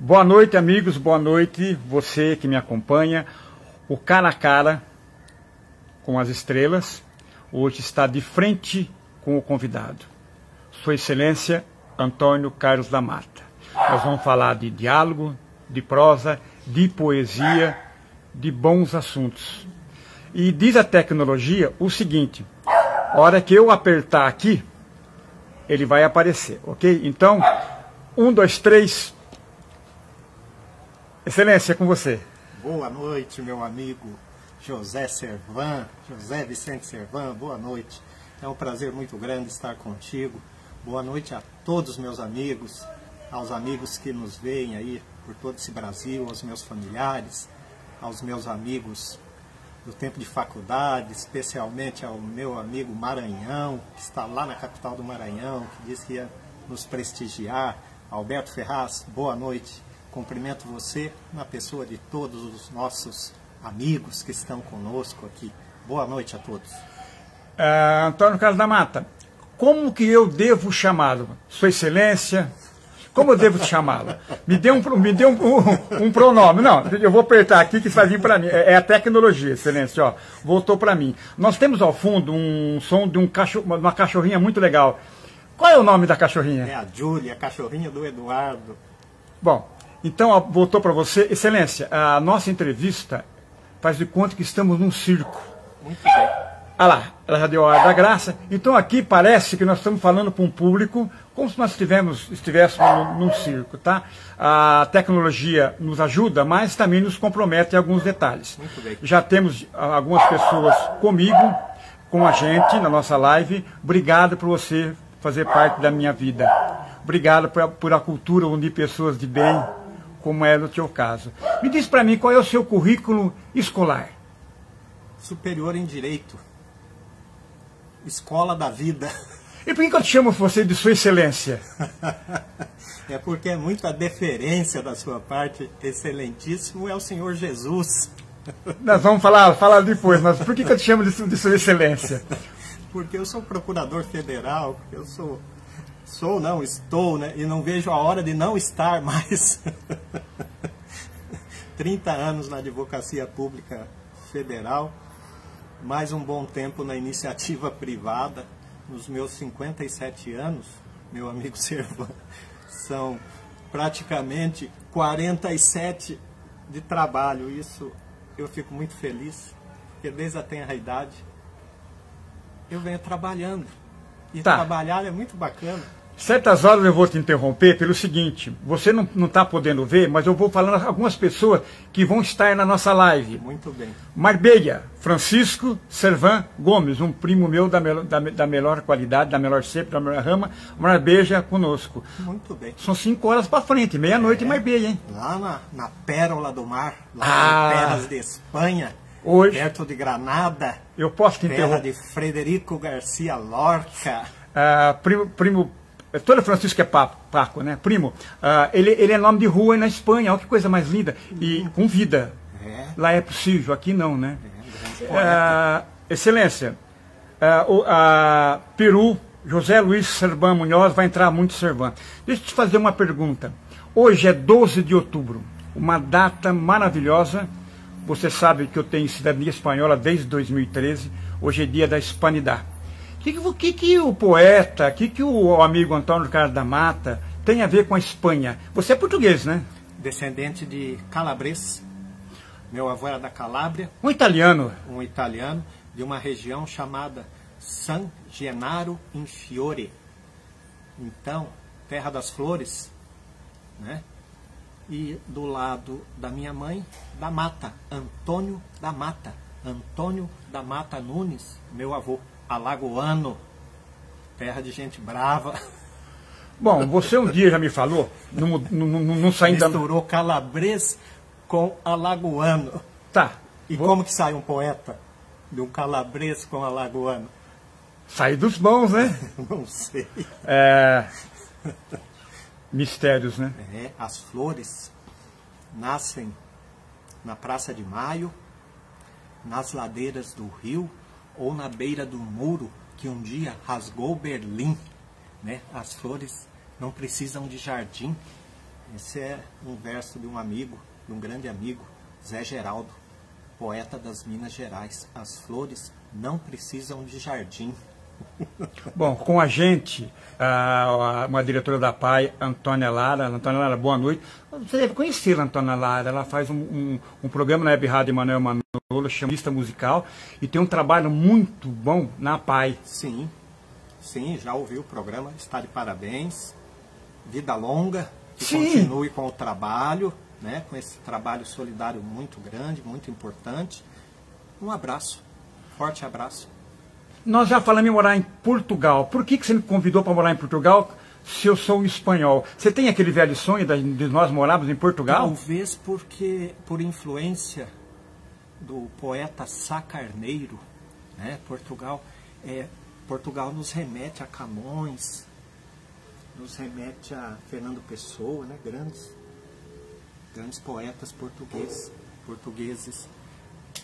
Boa noite, amigos, boa noite, você que me acompanha. O Cara a Cara com as Estrelas hoje está de frente com o convidado, Sua Excelência Antônio Carlos da Mata. Nós vamos falar de diálogo, de prosa, de poesia, de bons assuntos. E diz a tecnologia o seguinte: a hora que eu apertar aqui, ele vai aparecer, ok? Então, 1, 2, 3. Excelência, é com você. Boa noite, meu amigo José Servan, José Vicente Servan, boa noite. É um prazer muito grande estar contigo. Boa noite a todos os meus amigos, aos amigos que nos veem aí por todo esse Brasil, aos meus familiares, aos meus amigos do tempo de faculdade, especialmente ao meu amigo Maranhão, que está lá na capital do Maranhão, que disse que ia nos prestigiar. Alberto Ferraz, boa noite. Cumprimento você na pessoa de todos os nossos amigos que estão conosco aqui. Boa noite a todos. Antônio Carlos da Mata, como que eu devo chamá-lo? Sua Excelência, como eu devo chamá-lo? Me dê um pronome. Não, eu vou apertar aqui que isso vai vir para mim. É a tecnologia, Excelência, ó, voltou para mim. Nós temos ao fundo um som de uma cachorrinha muito legal. Qual é o nome da cachorrinha? É a Júlia, a cachorrinha do Eduardo. Bom, então ó, voltou para você. Excelência, a nossa entrevista faz de conta que estamos num circo. Muito bem. Ah lá, ela já deu a hora da graça. Então aqui parece que nós estamos falando para um público como se nós estivéssemos num circo, tá? A tecnologia nos ajuda, mas também nos compromete em alguns detalhes. Muito bem. Já temos algumas pessoas comigo, com a gente, na nossa live. Obrigado por você fazer parte da minha vida. Obrigado por a cultura unir pessoas de bem, como é no teu caso. Me diz para mim, qual é o seu currículo escolar? Superior em Direito. Escola da Vida. E por que eu te chamo você de Sua Excelência? É porque é muita deferência da sua parte. Excelentíssimo é o Senhor Jesus. Nós vamos falar depois, mas por que eu te chamo de Sua Excelência? Porque eu sou procurador federal, porque eu estou, né? E não vejo a hora de não estar mais. 30 anos na advocacia pública federal, mais um bom tempo na iniciativa privada. Nos meus 57 anos, meu amigo Servan, são praticamente 47 de trabalho. Isso eu fico muito feliz, porque desde a tenra idade eu venho trabalhando. E trabalhar é muito bacana. Certas horas eu vou te interromper pelo seguinte: você não está podendo ver, mas eu vou falando a algumas pessoas que vão estar na nossa live. Muito bem. Marbella, Francisco Servan Gomes, um primo meu da melhor qualidade, da melhor cepa, da melhor rama. Marbella conosco. Muito bem. São 5 horas para frente, meia-noite em Marbella, hein? Lá na Pérola do Mar, lá em Terras de Espanha. Hoje, perto de Granada. Eu posso te interromper? Terra de Frederico Garcia Lorca. Primo todo Francisco é Paco, né? Primo, ele é nome de rua na Espanha, olha que coisa mais linda. E com vida. Lá é possível, aqui não, né? Excelência, Peru, José Luiz Servan Munhoz, vai entrar muito Servan. Deixa eu te fazer uma pergunta. Hoje é 12 de outubro, uma data maravilhosa. Você sabe que eu tenho cidadania espanhola desde 2013. Hoje é dia da hispanidade. O que o poeta, que o amigo Antônio Carlos da Mata tem a ver com a Espanha? Você é português, né? Descendente de calabres. Meu avô era da Calábria. Um italiano. Um italiano de uma região chamada San Gennaro in Fiore. Então, terra das flores, né? E do lado da minha mãe, da Mata, Antônio da Mata. Antônio da Mata Nunes, meu avô. Alagoano, terra de gente brava. Bom, você um dia já me falou, não saindo... Misturou calabrês com alagoano. Tá. E como que sai um poeta de um calabrês com alagoano? Sai dos bons, né? Não sei. Mistérios, né? As flores nascem na Praça de Maio, nas ladeiras do rio, ou na beira do muro que um dia rasgou Berlim, né? As flores não precisam de jardim, Esse é um verso de um amigo, de um grande amigo, Zé Geraldo, poeta das Minas Gerais. As flores não precisam de jardim. Bom, com a gente, uma diretora da PAI, Antônia Lara. Antônia Lara, boa noite. Você deve conhecer a Antônia Lara. Ela faz um programa na Web Rádio Emanuel Manolo, chama Lista Musical, e tem um trabalho muito bom na PAI. Sim, sim, já ouvi o programa, está de parabéns. Vida longa, que Sim. Continue com o trabalho, né, com esse trabalho solidário muito grande, muito importante. Um abraço, forte abraço. Nós já falamos em morar em Portugal. Por que você me convidou para morar em Portugal se eu sou espanhol? Você tem aquele velho sonho de nós morarmos em Portugal? Talvez porque, por influência do poeta Sá Carneiro, né, Portugal nos remete a Camões, nos remete a Fernando Pessoa, né, grandes poetas portugueses.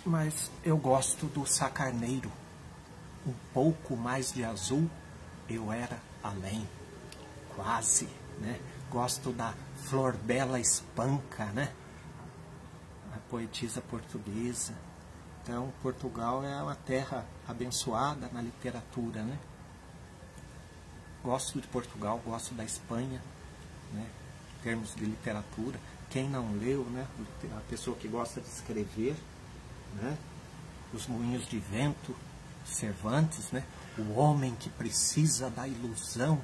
Mas eu gosto do Sá Carneiro. Um pouco mais de azul, eu era além, quase, né? Gosto da Flor Bela Espanca, né? A poetisa portuguesa. Então, Portugal é uma terra abençoada na literatura, né? Gosto de Portugal, gosto da Espanha, né? Em termos de literatura. Quem não leu, né? A pessoa que gosta de escrever, né? Os Moinhos de Vento, Cervantes, né? O homem que precisa da ilusão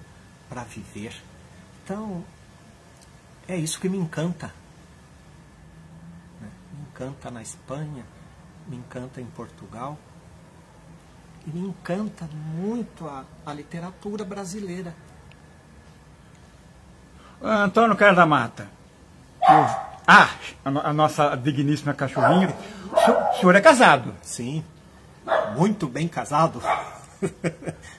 para viver. Então, é isso que me encanta. Né? Me encanta na Espanha, me encanta em Portugal. E me encanta muito a literatura brasileira. Antônio Carlos da Mata. A nossa digníssima cachorrinha. O senhor é casado? Sim. Muito bem casado.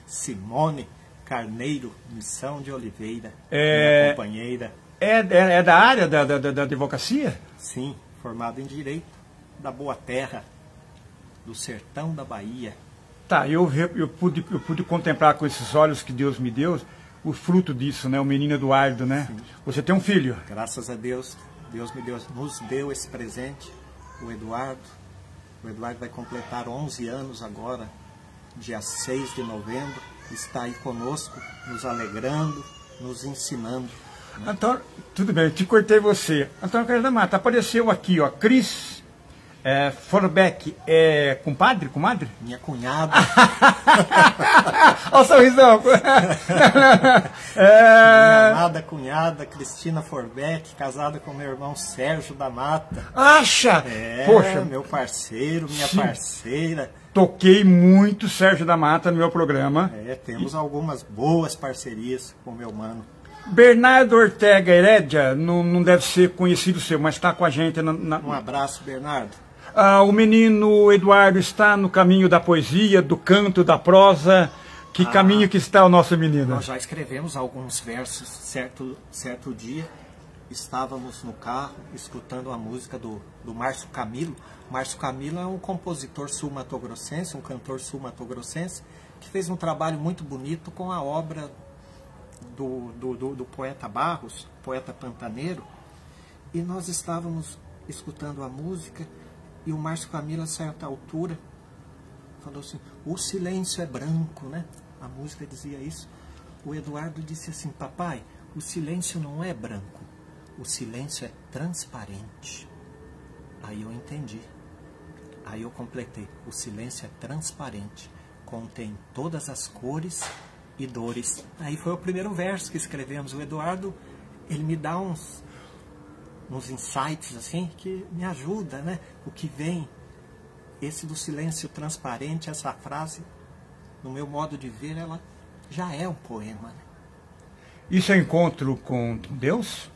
Simone Carneiro Missão de Oliveira, minha companheira. É da área da advocacia? Sim, formado em Direito, da Boa Terra, do sertão da Bahia. Tá, eu pude contemplar com esses olhos que Deus me deu o fruto disso, né? O menino Eduardo, né? Sim. Você tem um filho? Graças a Deus, Deus nos deu esse presente, o Eduardo. O Eduardo vai completar 11 anos agora, dia 6 de novembro. Está aí conosco, nos alegrando, nos ensinando. Né? Antônio, tudo bem, eu te cortei você. Antônio Carlos da Mata, apareceu aqui, ó, Cris Forbeck, compadre, comadre? Minha cunhada. Olha o sorrisão. Minha amada cunhada, Cristina Forbeck, casada com meu irmão Sérgio da Mata. Acha? Poxa. Meu parceiro, minha Sim. parceira. Toquei muito Sérgio da Mata no meu programa. Temos algumas boas parcerias com o meu mano. Bernardo Ortega Herédia, não deve ser conhecido seu, mas está com a gente. Um abraço, Bernardo. O menino Eduardo está no caminho da poesia, do canto, da prosa. Que caminho que está o nosso menino? Nós já escrevemos alguns versos. Certo dia, estávamos no carro escutando a música do Márcio Camilo. Márcio Camilo é um compositor sul-matogrossense, um cantor sul-matogrossense, que fez um trabalho muito bonito com a obra do poeta Barros, poeta pantaneiro. E nós estávamos escutando a música e o Márcio Camilo, a certa altura, falou assim: o silêncio é branco, né? A música dizia isso. O Eduardo disse assim: papai, o silêncio não é branco, o silêncio é transparente. Aí eu entendi. Aí eu completei: o silêncio é transparente, contém todas as cores e dores. Aí foi o primeiro verso que escrevemos. O Eduardo, ele me dá uns insights assim que me ajuda, né? O que vem, esse do silêncio transparente, essa frase, no meu modo de ver, ela já é um poema, né? Isso é encontro com Deus?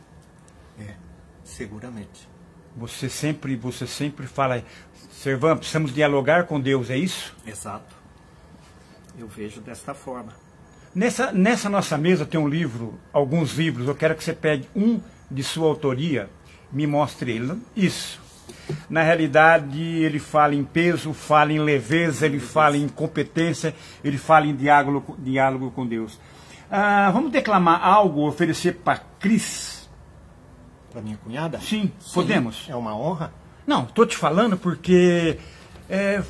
Seguramente. Você sempre fala, Servan, precisamos dialogar com Deus, é isso? Exato. Eu vejo desta forma. Nessa nossa mesa tem um livro, alguns livros, eu quero que você pegue um de sua autoria, me mostre ele. Isso. Na realidade, ele fala em peso, fala em leveza, ele fala em competência, ele fala em diálogo com Deus. Vamos declamar algo, oferecer para Cris para minha cunhada? Sim, podemos. É uma honra. Não, estou te falando porque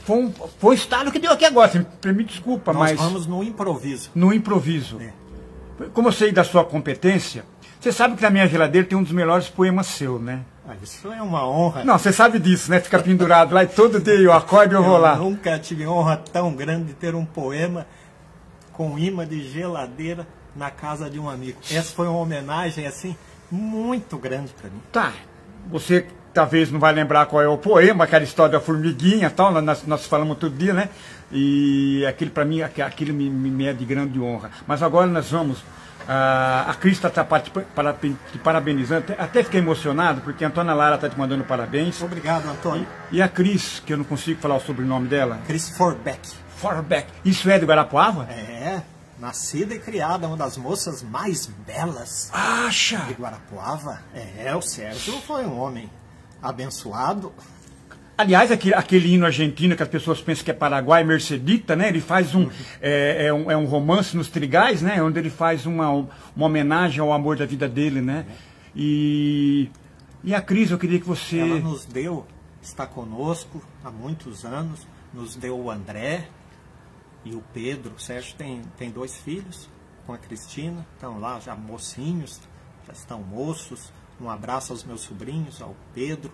foi um estalo que deu aqui agora. Você me desculpa, Nós mas... vamos no improviso. No improviso. É. Como eu sei da sua competência, você sabe que na minha geladeira tem um dos melhores poemas seu, né? Isso é uma honra. Não, você sabe disso, né? Fica pendurado lá e todo dia eu acordo e eu vou lá. Eu nunca tive honra tão grande de ter um poema com imã de geladeira na casa de um amigo. Essa foi uma homenagem, assim, muito grande para mim. Tá, você talvez não vai lembrar qual é o poema, aquela história da formiguinha e tal, nós falamos todo dia, né? E aquilo para mim, aquilo me é de grande honra. Mas agora nós vamos... A Cris está te parabenizando, até fiquei emocionado, porque a Antônia Lara está te mandando parabéns. Obrigado, Antônio. E a Cris, que eu não consigo falar o sobrenome dela. Cris Forbeck. Forbeck. Isso é de Guarapuava? É, nascida e criada, uma das moças mais belas Acha! de Guarapuava. O Sérgio foi um homem abençoado. Aliás, aquele hino argentino que as pessoas pensam que é Paraguai, Mercedita, né? Ele faz um romance nos trigais, né? Onde ele faz uma homenagem ao amor da vida dele, né? E a Cris, eu queria que você... Ela nos deu, está conosco há muitos anos, nos deu o André e o Pedro. O Sérgio tem 2 filhos com a Cristina, estão lá já mocinhos, já estão moços. Um abraço aos meus sobrinhos, ao Pedro,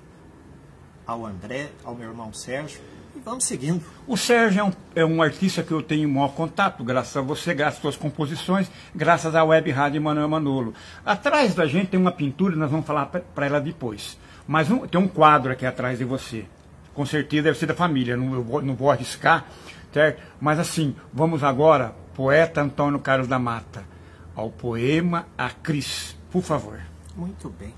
ao André, ao meu irmão Sérgio, e vamos seguindo. O Sérgio é um artista que eu tenho maior contato, graças a você, graças às suas composições, graças à Web Rádio Emanuel Manolo. Atrás da gente tem uma pintura, nós vamos falar para ela depois. Mas tem um quadro aqui atrás de você. Com certeza deve ser da família, não vou arriscar, certo? Mas assim, vamos agora, poeta Antônio Carlos da Mata, ao poema A Cris, por favor. Muito bem.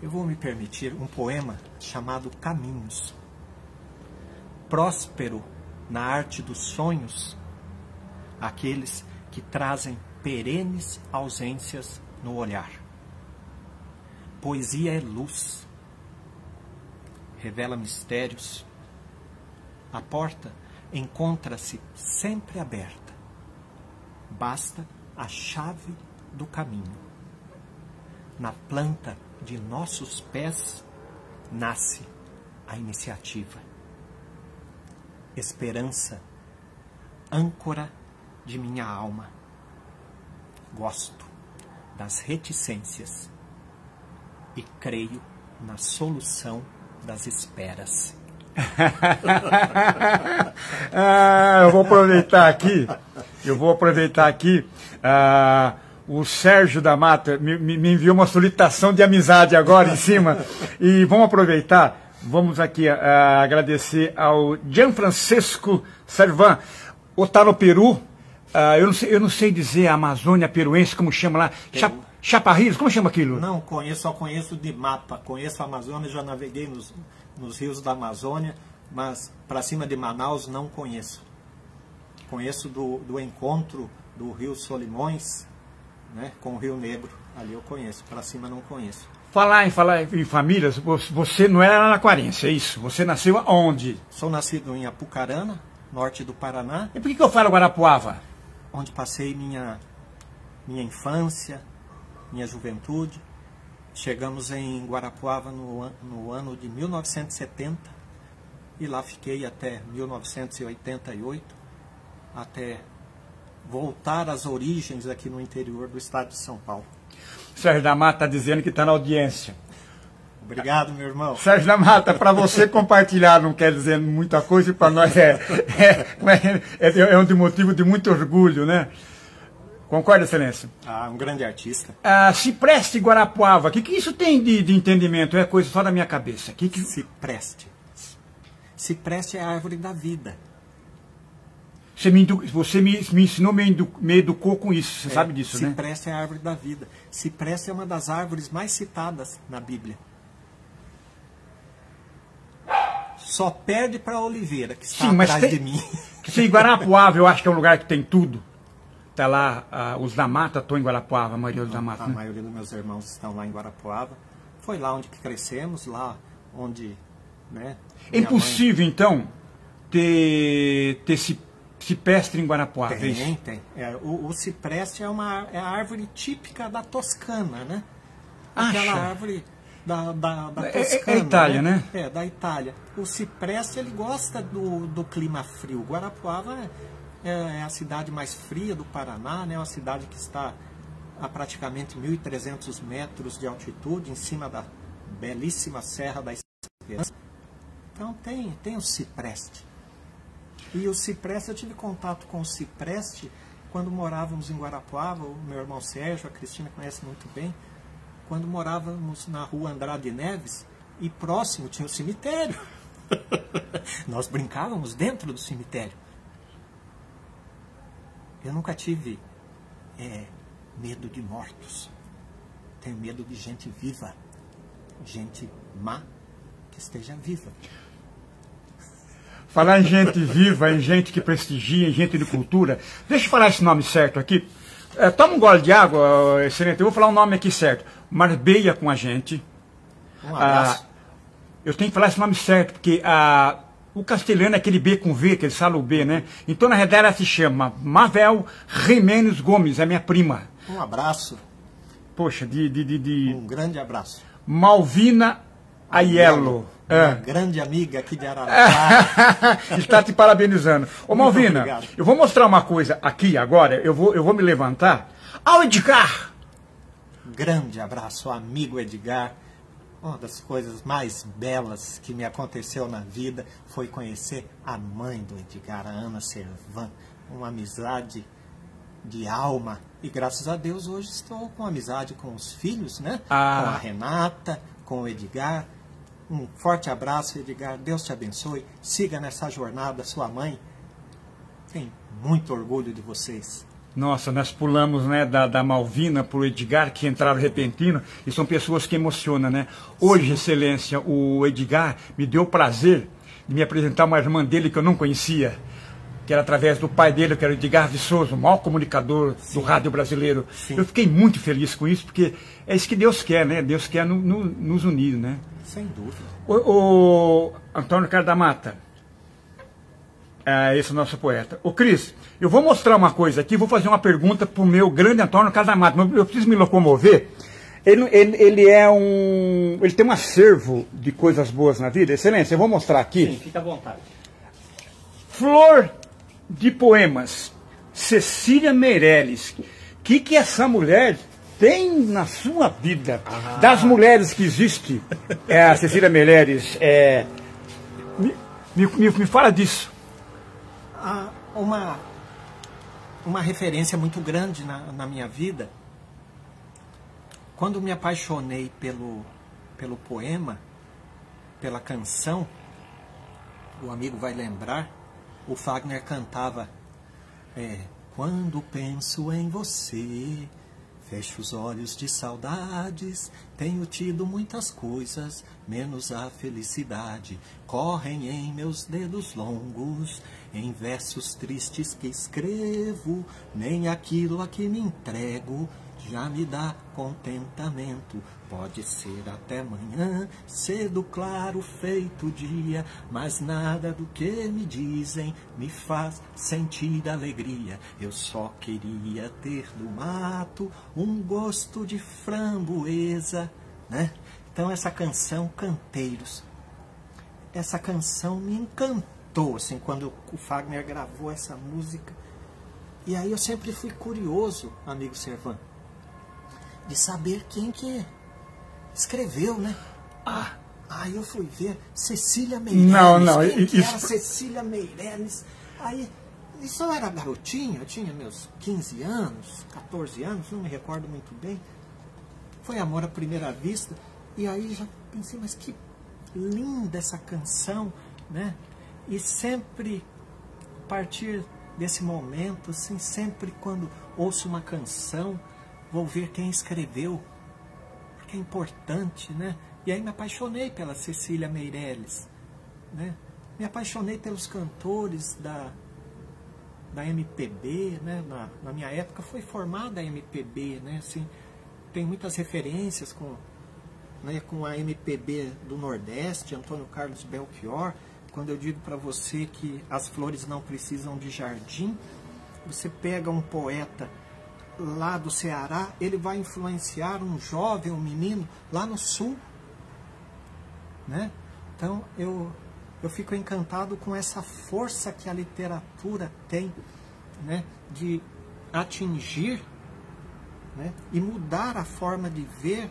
Eu vou me permitir um poema chamado Caminhos. Próspero na arte dos sonhos, aqueles que trazem perenes ausências no olhar. Poesia é luz, revela mistérios. A porta encontra-se sempre aberta. Basta a chave do caminho. Na planta de nossos pés nasce a iniciativa. Esperança, âncora de minha alma. Gosto das reticências e creio na solução das esperas. Eu vou aproveitar aqui. O Sérgio da Mata me enviou uma solicitação de amizade agora em cima. E vamos aproveitar, vamos aqui agradecer ao Gianfrancesco Servan. Ou tá no Peru, eu não sei dizer a Amazônia peruense, como chama lá, Chaparrilhos, como chama aquilo? Não, só conheço de mapa. Conheço a Amazônia, já naveguei nos rios da Amazônia, mas para cima de Manaus não conheço. Conheço do encontro do Rio Solimões, né, com o Rio Negro, ali eu conheço, para cima não conheço. Falar em famílias, você não era araquarense, é isso? Você nasceu onde? Sou nascido em Apucarana, norte do Paraná. E por que eu falo Guarapuava? Onde passei minha infância, minha juventude. Chegamos em Guarapuava no ano de 1970 e lá fiquei até 1988, até voltar às origens aqui no interior do estado de São Paulo. Sérgio da Mata está dizendo que está na audiência. Obrigado, meu irmão. Sérgio da Mata, para você compartilhar não quer dizer muita coisa, e para nós é um motivo de muito orgulho, né? Concorda, Excelência? Um grande artista. Cipreste Guarapuava, o que isso tem de entendimento? É coisa só da minha cabeça. Cipreste. Cipreste é a árvore da vida. Você me ensinou, me educou com isso, você sabe disso, né? Cipreste é a árvore da vida. Cipreste é uma das árvores mais citadas na Bíblia. Só perde para a oliveira, que está atrás de mim. Sim, Guarapuava eu acho que é um lugar que tem tudo. Está lá, os da Mata estão em Guarapuava, a maioria dos da Mata. A maioria dos meus irmãos estão lá em Guarapuava. Foi lá onde crescemos, lá onde... Né, é impossível, então, ter cipreste em Guarapuava? Tem. O cipreste é a árvore típica da Toscana, né? Aquela árvore da Toscana. É Itália, né? É, da Itália. O cipreste, ele gosta do clima frio. Guarapuava é a cidade mais fria do Paraná, né? Uma cidade que está a praticamente 1.300 metros de altitude, em cima da belíssima Serra da Esperança. Então tem o cipreste. E o cipreste, eu tive contato com o cipreste quando morávamos em Guarapuava. O meu irmão Sérgio, a Cristina conhece muito bem, quando morávamos na rua Andrade Neves, e próximo tinha o cemitério. Nós brincávamos dentro do cemitério. Eu nunca tive medo de mortos. Tenho medo de gente viva. Gente má que esteja viva. Falar em gente viva, em gente que prestigia, em gente de cultura. Deixa eu falar esse nome certo aqui. Toma um gole de água, excelente. Eu vou falar o nome aqui certo. Marbella com a gente. Um abraço. Eu tenho que falar esse nome certo, porque o castelhano é aquele B com V, aquele salo B, né? Então, na realidade, ela se chama Mavel Jimenez Gomes, é minha prima. Um abraço. Poxa, Um grande abraço. Malvina Aiello. Uma grande amiga aqui de Araraquara. Está te parabenizando. Ô Malvina, obrigado. eu vou mostrar uma coisa aqui agora, eu vou me levantar. Ao Edgar! Grande abraço, amigo Edgar. Uma das coisas mais belas que me aconteceu na vida foi conhecer a mãe do Edgar, a Ana Servan. Uma amizade de alma. E graças a Deus hoje estou com amizade com os filhos, né? Com a Renata, com o Edgar. Um forte abraço, Edgar. Deus te abençoe. Siga nessa jornada, sua mãe tem muito orgulho de vocês. Nossa, nós pulamos, né, da Malvina para o Edgar, que entraram repentino, e são pessoas que emocionam, né? Hoje, Excelência, o Edgar me deu o prazer de me apresentar uma irmã dele que eu não conhecia, que era através do pai dele, que era o Edgar de Souza, o maior comunicador do rádio brasileiro. Sim. Eu fiquei muito feliz com isso, porque é isso que Deus quer, né? Deus quer nos unir, né? Sem dúvida. O Antônio Carlos da Mata, esse é o nosso poeta. Ô Cris, eu vou mostrar uma coisa aqui, vou fazer uma pergunta para o meu grande Antônio Carlos da Mata. Eu preciso me locomover. Ele tem um acervo de coisas boas na vida. Excelência, eu vou mostrar aqui. Sim, fica à vontade. Flor de poemas, Cecília Meirelles. O que essa mulher tem na sua vida? Das mulheres que existe, a Cecília Meirelles, me fala disso. Uma referência muito grande na minha vida. Quando me apaixonei pelo poema, pela canção, o amigo vai lembrar, o Fagner cantava: quando penso em você, fecho os olhos de saudades, tenho tido muitas coisas, menos a felicidade. Correm em meus dedos longos, em versos tristes que escrevo, nem aquilo a que me entrego já me dá contentamento. Pode ser até amanhã, cedo, claro, feito dia, mas nada do que me dizem me faz sentir alegria. Eu só queria ter do mato um gosto de framboesa, né? Então essa canção, Canteiros, essa canção me encantou, assim, quando o Fagner gravou essa música. E aí eu sempre fui curioso, amigo Servan, de saber quem que escreveu, né? Aí eu fui ver Cecília Meirelles. Não, quem que era Cecília Meirelles? Aí, isso eu era garotinho, eu tinha meus 15 anos, 14 anos, não me recordo muito bem. Foi amor à primeira vista. E aí já pensei, mas que linda essa canção, né? E sempre, a partir desse momento, assim, sempre quando ouço uma canção, vou ver quem escreveu, porque é importante, né? E aí me apaixonei pela Cecília Meirelles, né? Me apaixonei pelos cantores da MPB, né? Na minha época foi formada a MPB, né? Assim, tem muitas referências com a MPB do Nordeste, Antônio Carlos Belchior. Quando eu digo para você que as flores não precisam de jardim, você pega um poeta lá do Ceará, ele vai influenciar um jovem, um menino lá no sul, né? Então eu fico encantado com essa força que a literatura tem, né, de atingir, né, e mudar a forma de ver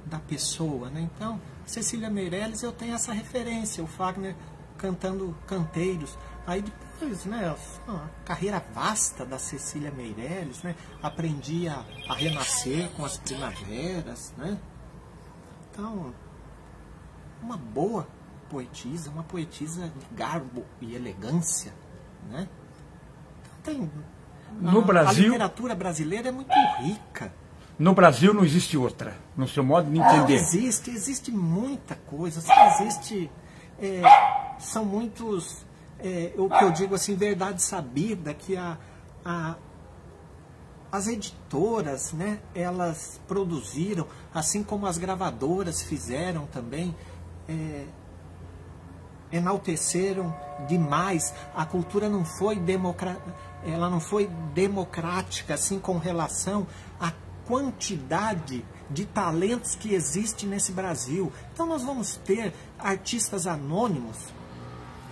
da pessoa, né? Então, Cecília Meirelles, eu tenho essa referência, o Fagner cantando canteiros. Aí depois, né, a carreira vasta da Cecília Meirelles, né? Aprendi a renascer com as primaveras, né? Então, uma boa poetisa, uma poetisa de garbo e elegância, né? Então, a literatura brasileira é muito rica. No Brasil não existe outra, no seu modo de entender. Não existe muita coisa, são muitos, o que eu digo assim, verdade sabida, que as editoras, né, elas produziram, assim como as gravadoras fizeram também, enalteceram demais. A cultura não foi democrática assim com relação à quantidade de talentos que existe nesse Brasil. Então nós vamos ter artistas anônimos,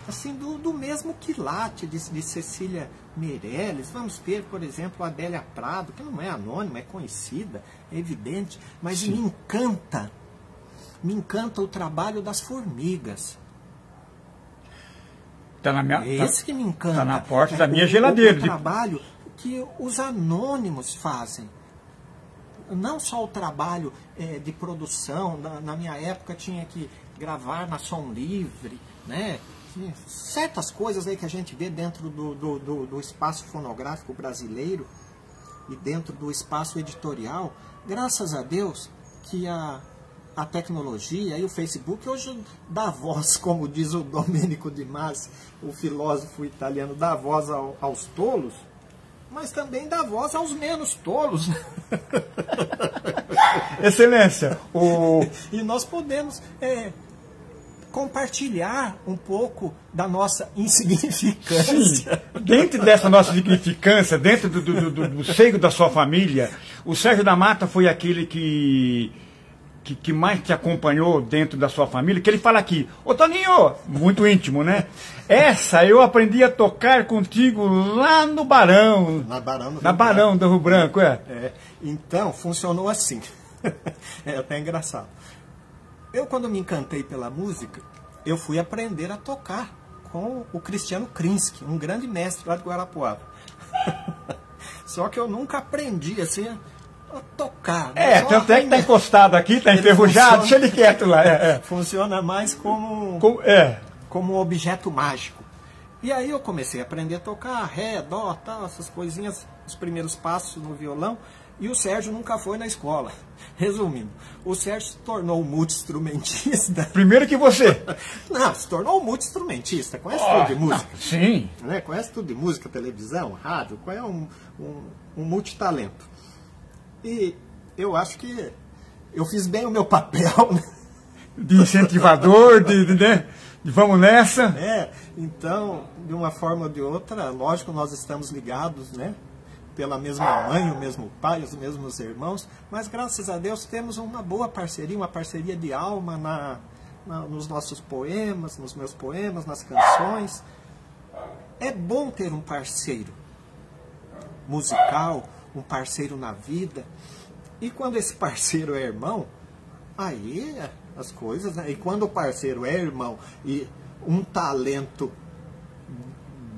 assim, do mesmo quilate de Cecília Meirelles. Vamos ter, por exemplo, a Adélia Prado, que não é anônima, é conhecida, é evidente, mas me encanta o trabalho das formigas. Esse que me encanta. Tá na porta da minha geladeira. O trabalho que os anônimos fazem. Não só o trabalho de produção, na minha época tinha que gravar na som livre, né? Certas coisas aí que a gente vê dentro do espaço fonográfico brasileiro e dentro do espaço editorial. Graças a Deus que a tecnologia e o Facebook hoje dá voz, como diz o Domenico Di Masi, o filósofo italiano, dá voz aos tolos, mas também dá voz aos menos tolos. Excelência, e nós podemos compartilhar um pouco da nossa insignificância. Sim, dentro dessa nossa insignificância, dentro do seio da sua família, o Sérgio da Mata foi aquele que mais te acompanhou dentro da sua família, que ele fala aqui, ô Toninho, muito íntimo, né? Essa eu aprendi a tocar contigo lá no Barão. Na Barão do Rio Branco, Então, funcionou assim. É até engraçado. Eu, quando me encantei pela música, eu fui aprender a tocar com o Cristiano Krinsky, um grande mestre lá de Guarapuava. Só que eu nunca aprendi assim a tocar. Tanto é que tá encostado aqui, tá enferrujado, deixa ele quieto lá. Funciona mais como um objeto mágico. E aí eu comecei a aprender a tocar ré, dó, tal, essas coisinhas, os primeiros passos no violão. E o Sérgio nunca foi na escola. Resumindo, o Sérgio se tornou um multi-instrumentista. Primeiro que você. Não, se tornou um multi-instrumentista. Conhece tudo de música? Não, sim. Né? Conhece tudo de música, televisão, rádio. É um multitalento. E eu acho que eu fiz bem o meu papel, né? De incentivador, de vamos nessa. Então, de uma forma ou de outra, lógico, nós estamos ligados, né? Pela mesma mãe, o mesmo pai, os mesmos irmãos, mas graças a Deus temos uma boa parceria, uma parceria de alma nos nossos poemas, nos meus poemas, nas canções. É bom ter um parceiro musical, um parceiro na vida, e quando esse parceiro é irmão, aí as coisas, né? E quando o parceiro é irmão e um talento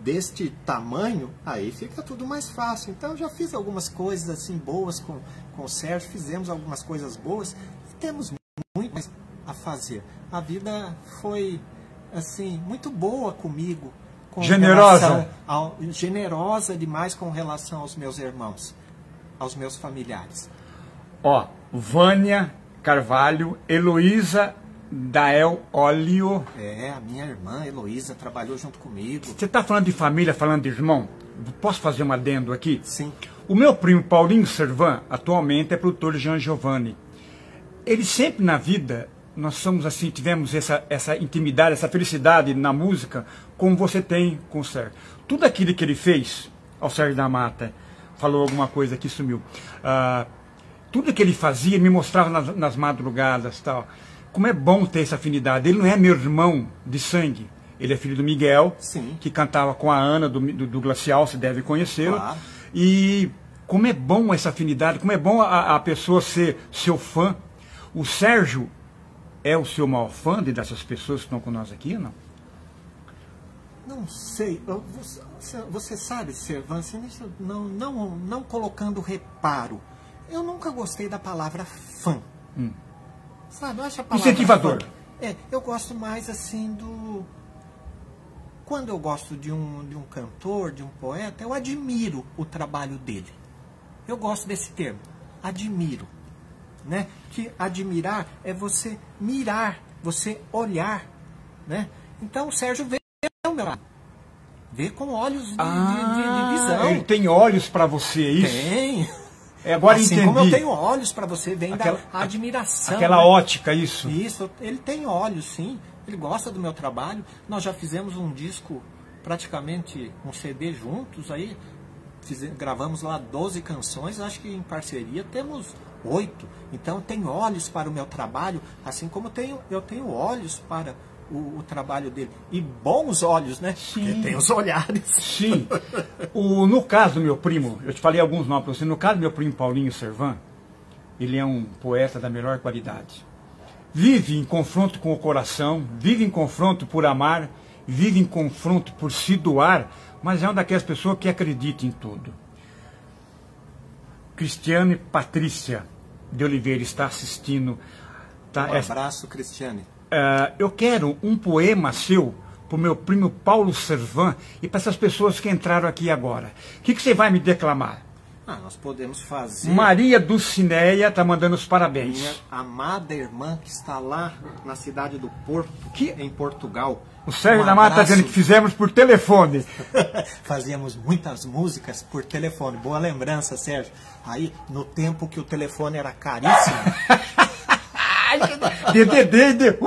deste tamanho, aí fica tudo mais fácil. Então eu já fiz algumas coisas assim boas com o Sérgio, fizemos algumas coisas boas, temos muito mais a fazer. A vida foi assim muito boa comigo, generosa, generosa demais com relação aos meus irmãos, aos meus familiares. Vânia Carvalho, Heloísa Dael Óleo. A minha irmã Heloísa trabalhou junto comigo. Você está falando de família, falando de irmão? Posso fazer um adendo aqui? Sim. O meu primo Paulinho Servan, atualmente é produtor de Jean Giovanni. Ele sempre na vida, nós somos assim, tivemos essa intimidade, essa felicidade na música, como você tem com o Sérgio. Tudo aquilo que ele fez ao Sérgio da Mata, falou alguma coisa que sumiu. Tudo que ele fazia, me mostrava nas madrugadas, tal. como é bom ter essa afinidade. Ele não é meu irmão de sangue. Ele é filho do Miguel, Sim. que cantava com a Ana do Glacial, você deve conhecê-lo. Claro. E como é bom essa afinidade, como é bom a pessoa ser seu fã. O Sérgio é o seu maior fã dessas pessoas que estão com nós aqui, não? Não sei. Você sabe, Servan, não colocando reparo. Eu nunca gostei da palavra fã. Sabe, eu acho a palavra incentivador. Fã, eu gosto mais assim do... Quando eu gosto de um cantor, de um poeta, eu admiro o trabalho dele. Eu gosto desse termo, admiro. Né? Que admirar é você mirar, você olhar. Né? Então o Sérgio vê o meu lado. Vê com olhos de visão. Ele tem olhos para você, é isso? Tem. Agora assim entendi. como eu tenho olhos para você, vem da admiração. Aquela né? ótica, isso. Isso, ele tem olhos, sim. Ele gosta do meu trabalho. Nós já fizemos um disco, praticamente um CD juntos aí. Gravamos lá 12 canções, acho que em parceria temos 8. Então tem olhos para o meu trabalho, assim como eu tenho olhos para o trabalho dele. E bons olhos, né? Sim. Porque tem os olhares. Sim. No caso do meu primo, eu te falei alguns nomes para você, no caso do meu primo Paulinho Servan, ele é um poeta da melhor qualidade. Vive em confronto com o coração, vive em confronto por amar, vive em confronto por se doar, mas é uma daquelas pessoas que acredita em tudo. Cristiane Patrícia de Oliveira está assistindo. Tá, Um abraço, Cristiane. Eu quero um poema seu para o meu primo Paulo Servan e para essas pessoas que entraram aqui agora. O que você vai me declamar? Nós podemos fazer... Maria Dulcineia está mandando os parabéns. Minha amada irmã que está lá na cidade do Porto, em Portugal. O Sérgio da Mata está dizendo que fizemos por telefone. Fazíamos muitas músicas por telefone. Boa lembrança, Sérgio. Aí, no tempo que o telefone era caríssimo... DDD.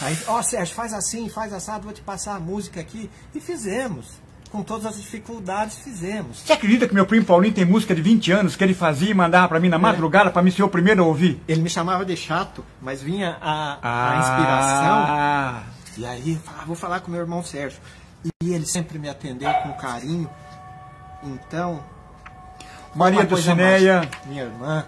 Aí, Sérgio, faz assim, faz assado, vou te passar a música aqui. E fizemos. Com todas as dificuldades, fizemos. Você acredita que meu primo Paulinho tem música de 20 anos que ele fazia e mandava para mim na madrugada para mim ser o primeiro a ouvir? Ele me chamava de chato, mas vinha a inspiração. E aí, vou falar com meu irmão Sérgio. E ele sempre me atendeu com carinho. Então... Maria Dulcineia... Minha irmã...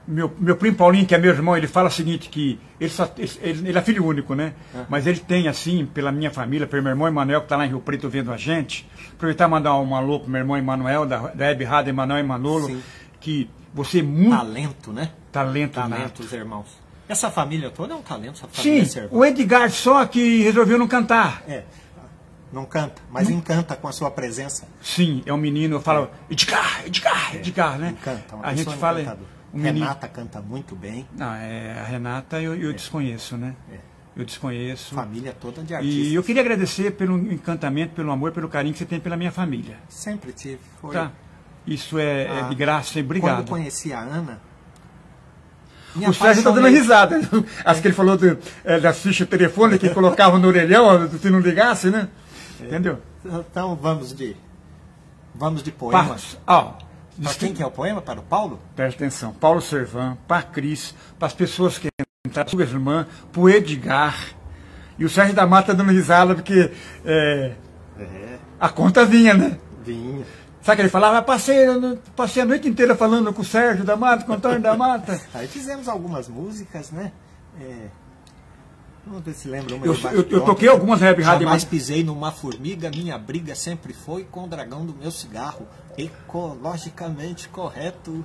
Meu primo Paulinho, que é meu irmão, ele fala o seguinte, que ele é filho único, né? Mas ele tem, assim, pela minha família, pelo meu irmão Emanuel, que está lá em Rio Preto vendo a gente, aproveitar e mandar um alô pro meu irmão Emanuel, da Hebe Rada, Emanuel e Manolo, sim, que você é muito... Talento, né? Talento, os irmãos. Essa família toda é um talento, essa família. Sim, o Edgar só que resolveu não cantar. Não canta, mas encanta com a sua presença. Sim, é um menino, eu falo, Edgar, né? Encanta, a gente fala... Renata canta muito bem. Não, a Renata eu desconheço, né? Eu desconheço. Família toda de artistas. E eu queria agradecer pelo encantamento, pelo amor, pelo carinho que você tem pela minha família. Sempre tive. Foi. Tá. Isso é de graça, obrigado. Quando conheci a Ana... O Sérgio está dando risada. Acho que ele falou das fichas de telefone que colocava no orelhão se não ligasse, né? Entendeu? Então vamos de poemas. Para quem que é o poema? Para o Paulo? Presta atenção. Paulo Servan, para a Cris, para as pessoas que entraram, sua irmã, para o Edgar. E o Sérgio da Mata dando risada, porque a conta vinha, né? Vinha. Sabe o que ele falava? Passei a noite inteira falando com o Sérgio da Mata, com o Antônio da Mata. Aí fizemos algumas músicas, né? Vamos ver se lembra uma. Eu toquei algumas Hebe Rádio. Jamais pisei numa formiga, minha briga sempre foi com o dragão do meu cigarro. Ecologicamente correto.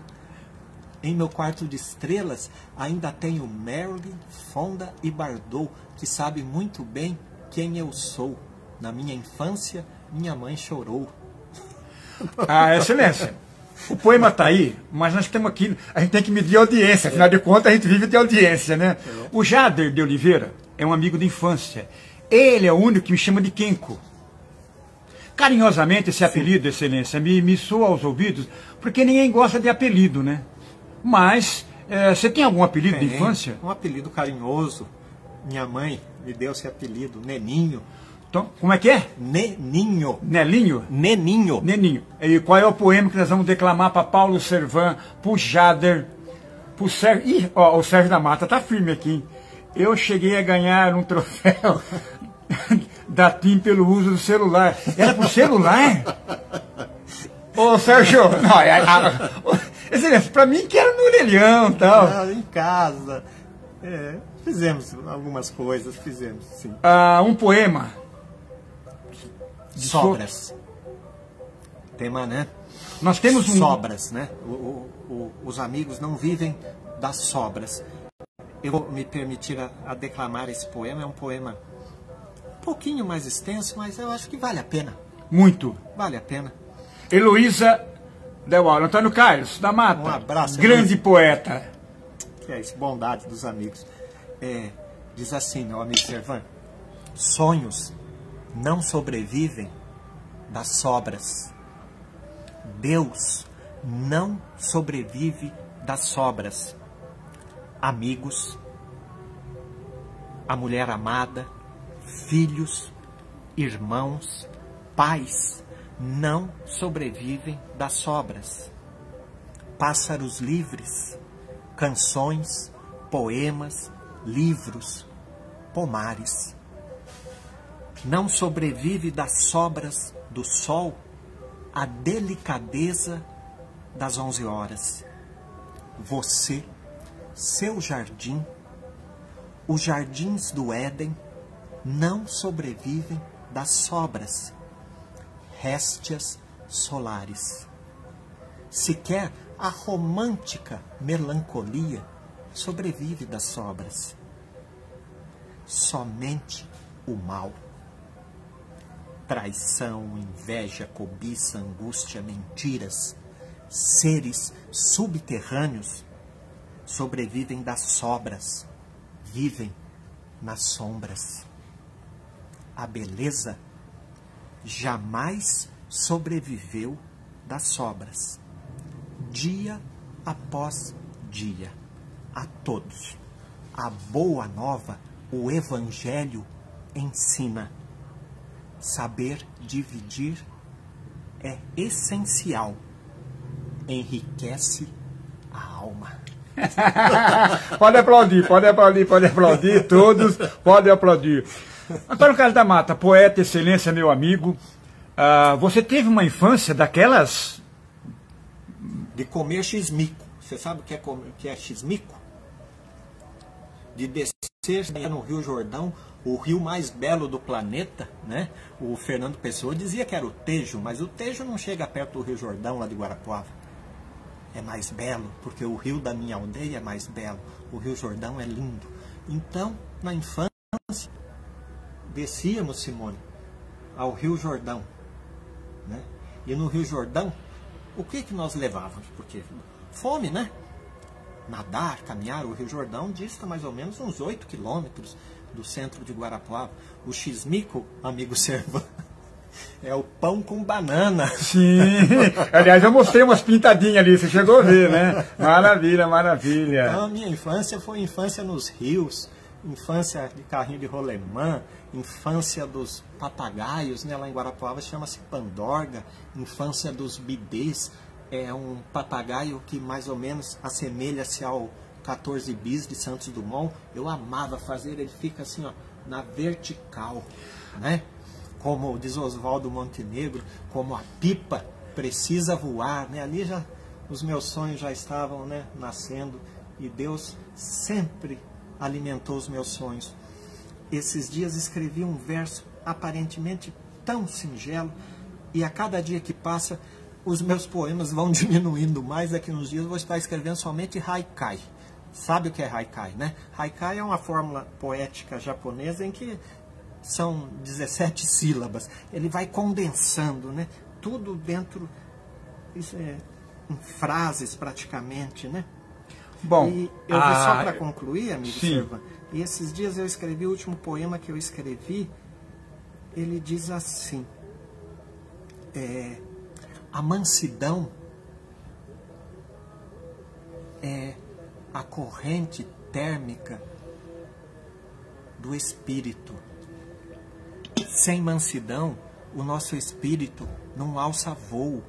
Em meu quarto de estrelas ainda tenho Marilyn, Fonda e Bardot, que sabe muito bem quem eu sou. Na minha infância, minha mãe chorou. Excelência. O poema está aí, mas nós temos aqui, a gente tem que medir a audiência, afinal de contas a gente vive de audiência, né? O Jader de Oliveira é um amigo de infância. Ele é o único que me chama de Kenko. Carinhosamente esse apelido, excelência, me soa aos ouvidos, porque ninguém gosta de apelido, né? Mas, você tem algum apelido de infância? Um apelido carinhoso. Minha mãe me deu esse apelido, Neninho. Então, como é que é? Neninho. Nelinho? Neninho. Neninho. E qual é o poema que nós vamos declamar para Paulo Servan, para o Jader, pro Sérgio. Ih, ó, o Sérgio da Mata tá firme aqui, hein? Eu cheguei a ganhar um troféu da TIM pelo uso do celular. Era pro celular? Ô, Sérgio, não, excelência, pra mim que era no orelhão e tal. Não, em casa. Fizemos algumas coisas, fizemos, sim. Um poema. Sobras. Tema, né? Nós temos sobras, né? Os amigos não vivem das sobras. Eu vou me permitir a declamar esse poema. É um poema um pouquinho mais extenso, mas eu acho que vale a pena. Muito. Vale a pena. Heloísa Del Auro. Antônio Carlos da Mata. Um abraço. Grande poeta. Que é isso, bondade dos amigos. Diz assim, meu amigo Servan: sonhos não sobrevivem das sobras. Deus não sobrevive das sobras. Amigos, a mulher amada, filhos, irmãos, pais não sobrevivem das sobras. Pássaros livres, canções, poemas, livros, pomares. Não sobrevive das sobras do sol a delicadeza das 11 horas. Você, seu jardim, os jardins do Éden não sobrevivem das sobras, réstias solares. Sequer a romântica melancolia sobrevive das sobras. Somente o mal. Traição, inveja, cobiça, angústia, mentiras, seres subterrâneos sobrevivem das sobras, vivem nas sombras. A beleza jamais sobreviveu das sobras. Dia após dia, a todos, a boa nova, o Evangelho ensina. Saber dividir é essencial, enriquece a alma. Pode aplaudir, pode aplaudir, pode aplaudir, todos podem aplaudir. Antônio Carlos da Mata, poeta, excelência, meu amigo. Você teve uma infância daquelas... De comer xismico. Você sabe o que é xismico? De descer no Rio Jordão, o rio mais belo do planeta, né? O Fernando Pessoa dizia que era o Tejo, mas o Tejo não chega perto do Rio Jordão, lá de Guarapuava. É mais belo, porque o rio da minha aldeia é mais belo. O Rio Jordão é lindo. Então, na infância, descíamos, Simone, ao Rio Jordão, né? E no Rio Jordão, o que nós levávamos? Porque fome, né? Nadar, caminhar, o Rio Jordão dista mais ou menos uns 8 quilômetros do centro de Guarapuava. O xismico, amigo Servan, é o pão com banana. Sim, aliás, eu mostrei umas pintadinhas ali, você chegou a ver, né? Maravilha, maravilha. Então, a minha infância foi infância nos rios, infância de carrinho de rolemã, infância dos papagaios, né? Lá em Guarapuava chama-se pandorga, infância dos bidês. É um papagaio que mais ou menos assemelha-se ao 14 bis de Santos Dumont. Eu amava fazer, ele fica assim, ó, na vertical, né? Como diz Oswaldo Montenegro, como a pipa precisa voar, né? Ali já os meus sonhos já estavam, né, nascendo, e Deus sempre alimentou os meus sonhos. Esses dias escrevi um verso aparentemente tão singelo, e a cada dia que passa os meus poemas vão diminuindo mais. Daqui uns dias eu vou estar escrevendo somente haikai. Sabe o que é haikai, né? Haikai é uma fórmula poética japonesa em que são 17 sílabas. Ele vai condensando, né? Tudo dentro, isso é, em frases praticamente, né? Bom, e eu vou só para concluir, amigo Servan. E esses dias eu escrevi o último poema que eu escrevi. Ele diz assim: a mansidão é a corrente térmica do espírito. Sem mansidão, o nosso espírito não alça voo.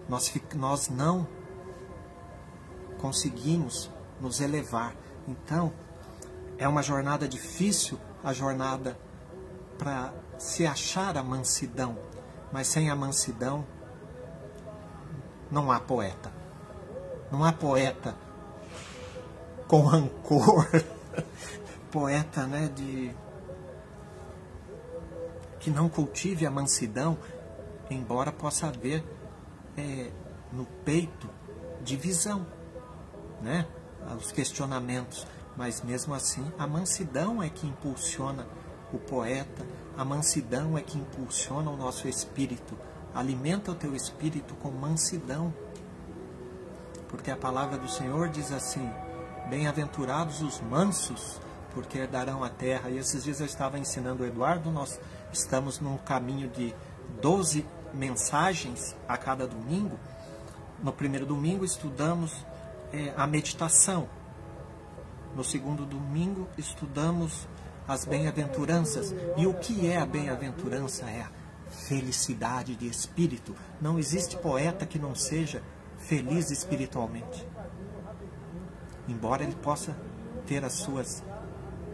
Nós não conseguimos nos elevar. Então, é uma jornada difícil, a jornada para se achar a mansidão. Mas sem a mansidão, não há poeta. Não há poeta com rancor, poeta, né, que não cultive a mansidão, embora possa haver no peito divisão, né, os questionamentos, mas mesmo assim a mansidão é que impulsiona o poeta, a mansidão é que impulsiona o nosso espírito, alimenta o teu espírito com mansidão, porque a palavra do Senhor diz assim: bem-aventurados os mansos, porque herdarão a terra. E esses dias eu estava ensinando o Eduardo, nós estamos num caminho de 12 mensagens a cada domingo. No primeiro domingo estudamos a meditação. No segundo domingo estudamos as bem-aventuranças. E o que é a bem-aventurança? É a felicidade de espírito. Não existe poeta que não seja feliz espiritualmente. Embora ele possa ter as suas,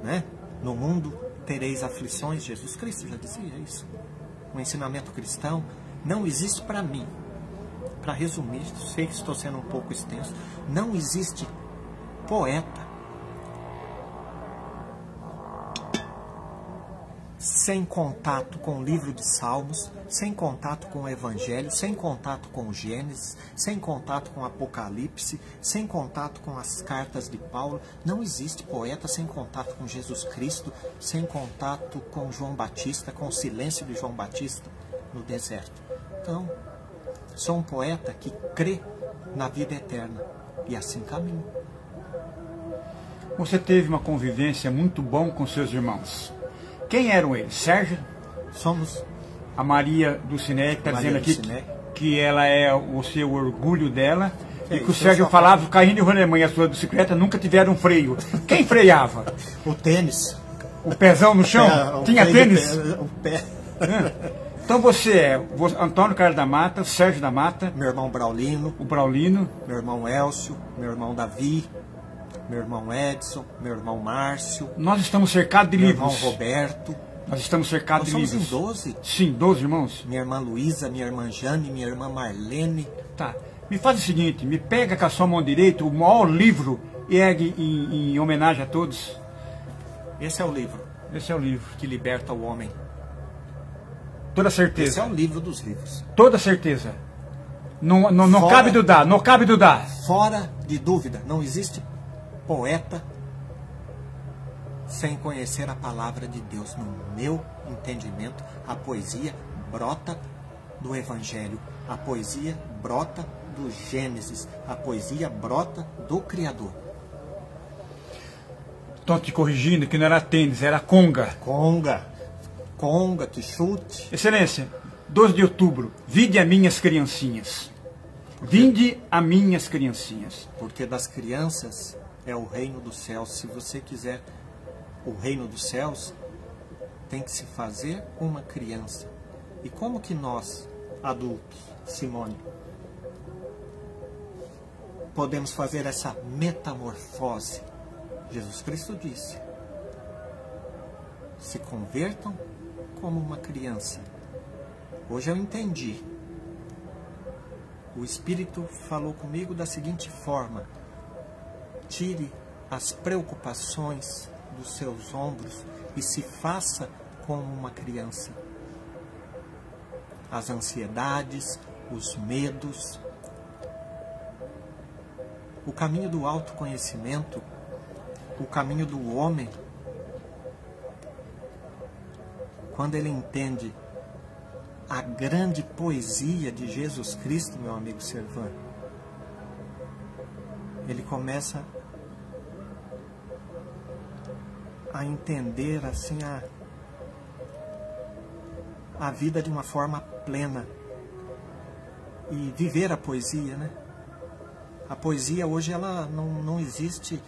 né? No mundo tereis aflições, Jesus Cristo já dizia isso. O ensinamento cristão não existe para mim. Para resumir, sei que estou sendo um pouco extenso, não existe poeta sem contato com o livro de Salmos, sem contato com o Evangelho, sem contato com o Gênesis, sem contato com o Apocalipse, sem contato com as cartas de Paulo. Não existe poeta sem contato com Jesus Cristo, sem contato com João Batista, com o silêncio de João Batista no deserto. Então, sou um poeta que crê na vida eterna e assim caminho. Você teve uma convivência muito bom com seus irmãos. Quem eram eles? Sérgio? Somos a Maria Dulcinea, que está dizendo aqui que ela é o seu orgulho dela. E que o Sérgio falava que o carrinho de rolemã e a sua bicicleta nunca tiveram freio. Quem freava? O tênis. O pezão no chão? Tinha tênis? O pé. Então você é Antônio Carlos da Mata, Sérgio da Mata. Meu irmão Braulino. O Braulino. Meu irmão Elcio. Meu irmão Davi. Meu irmão Edson, meu irmão Márcio. Nós estamos cercados de livros. Meu irmão Roberto. Nós estamos cercados de livros. Nós somos em 12. Sim, 12 irmãos. Minha irmã Luísa, minha irmã Jane, minha irmã Marlene. Tá. Me faz o seguinte, me pega com a sua mão direita o maior livro e ergue em homenagem a todos. Esse é o livro. Esse é o livro. Que liberta o homem. Toda certeza. Esse é o livro dos livros. Toda certeza. Não cabe dudar, não cabe dudar. Fora de dúvida, não existe poeta sem conhecer a palavra de Deus. No meu entendimento, a poesia brota do Evangelho, a poesia brota do Gênesis, a poesia brota do Criador. Estou te corrigindo que não era tênis, era conga. Conga, que chute. Excelência, 12 de outubro, vinde a minhas criancinhas. Vinde a minhas criancinhas. Porque das crianças é o reino dos céus. Se você quiser o reino dos céus, tem que se fazer uma criança. E como que nós, adultos, Simone, podemos fazer essa metamorfose? Jesus Cristo disse: se convertam como uma criança. Hoje eu entendi. O Espírito falou comigo da seguinte forma: tire as preocupações dos seus ombros e se faça como uma criança. As ansiedades, os medos. O caminho do autoconhecimento, o caminho do homem, quando ele entende a grande poesia de Jesus Cristo, meu amigo Servan, ele começa a entender assim a vida de uma forma plena e viver a poesia, né? A poesia hoje ela não existe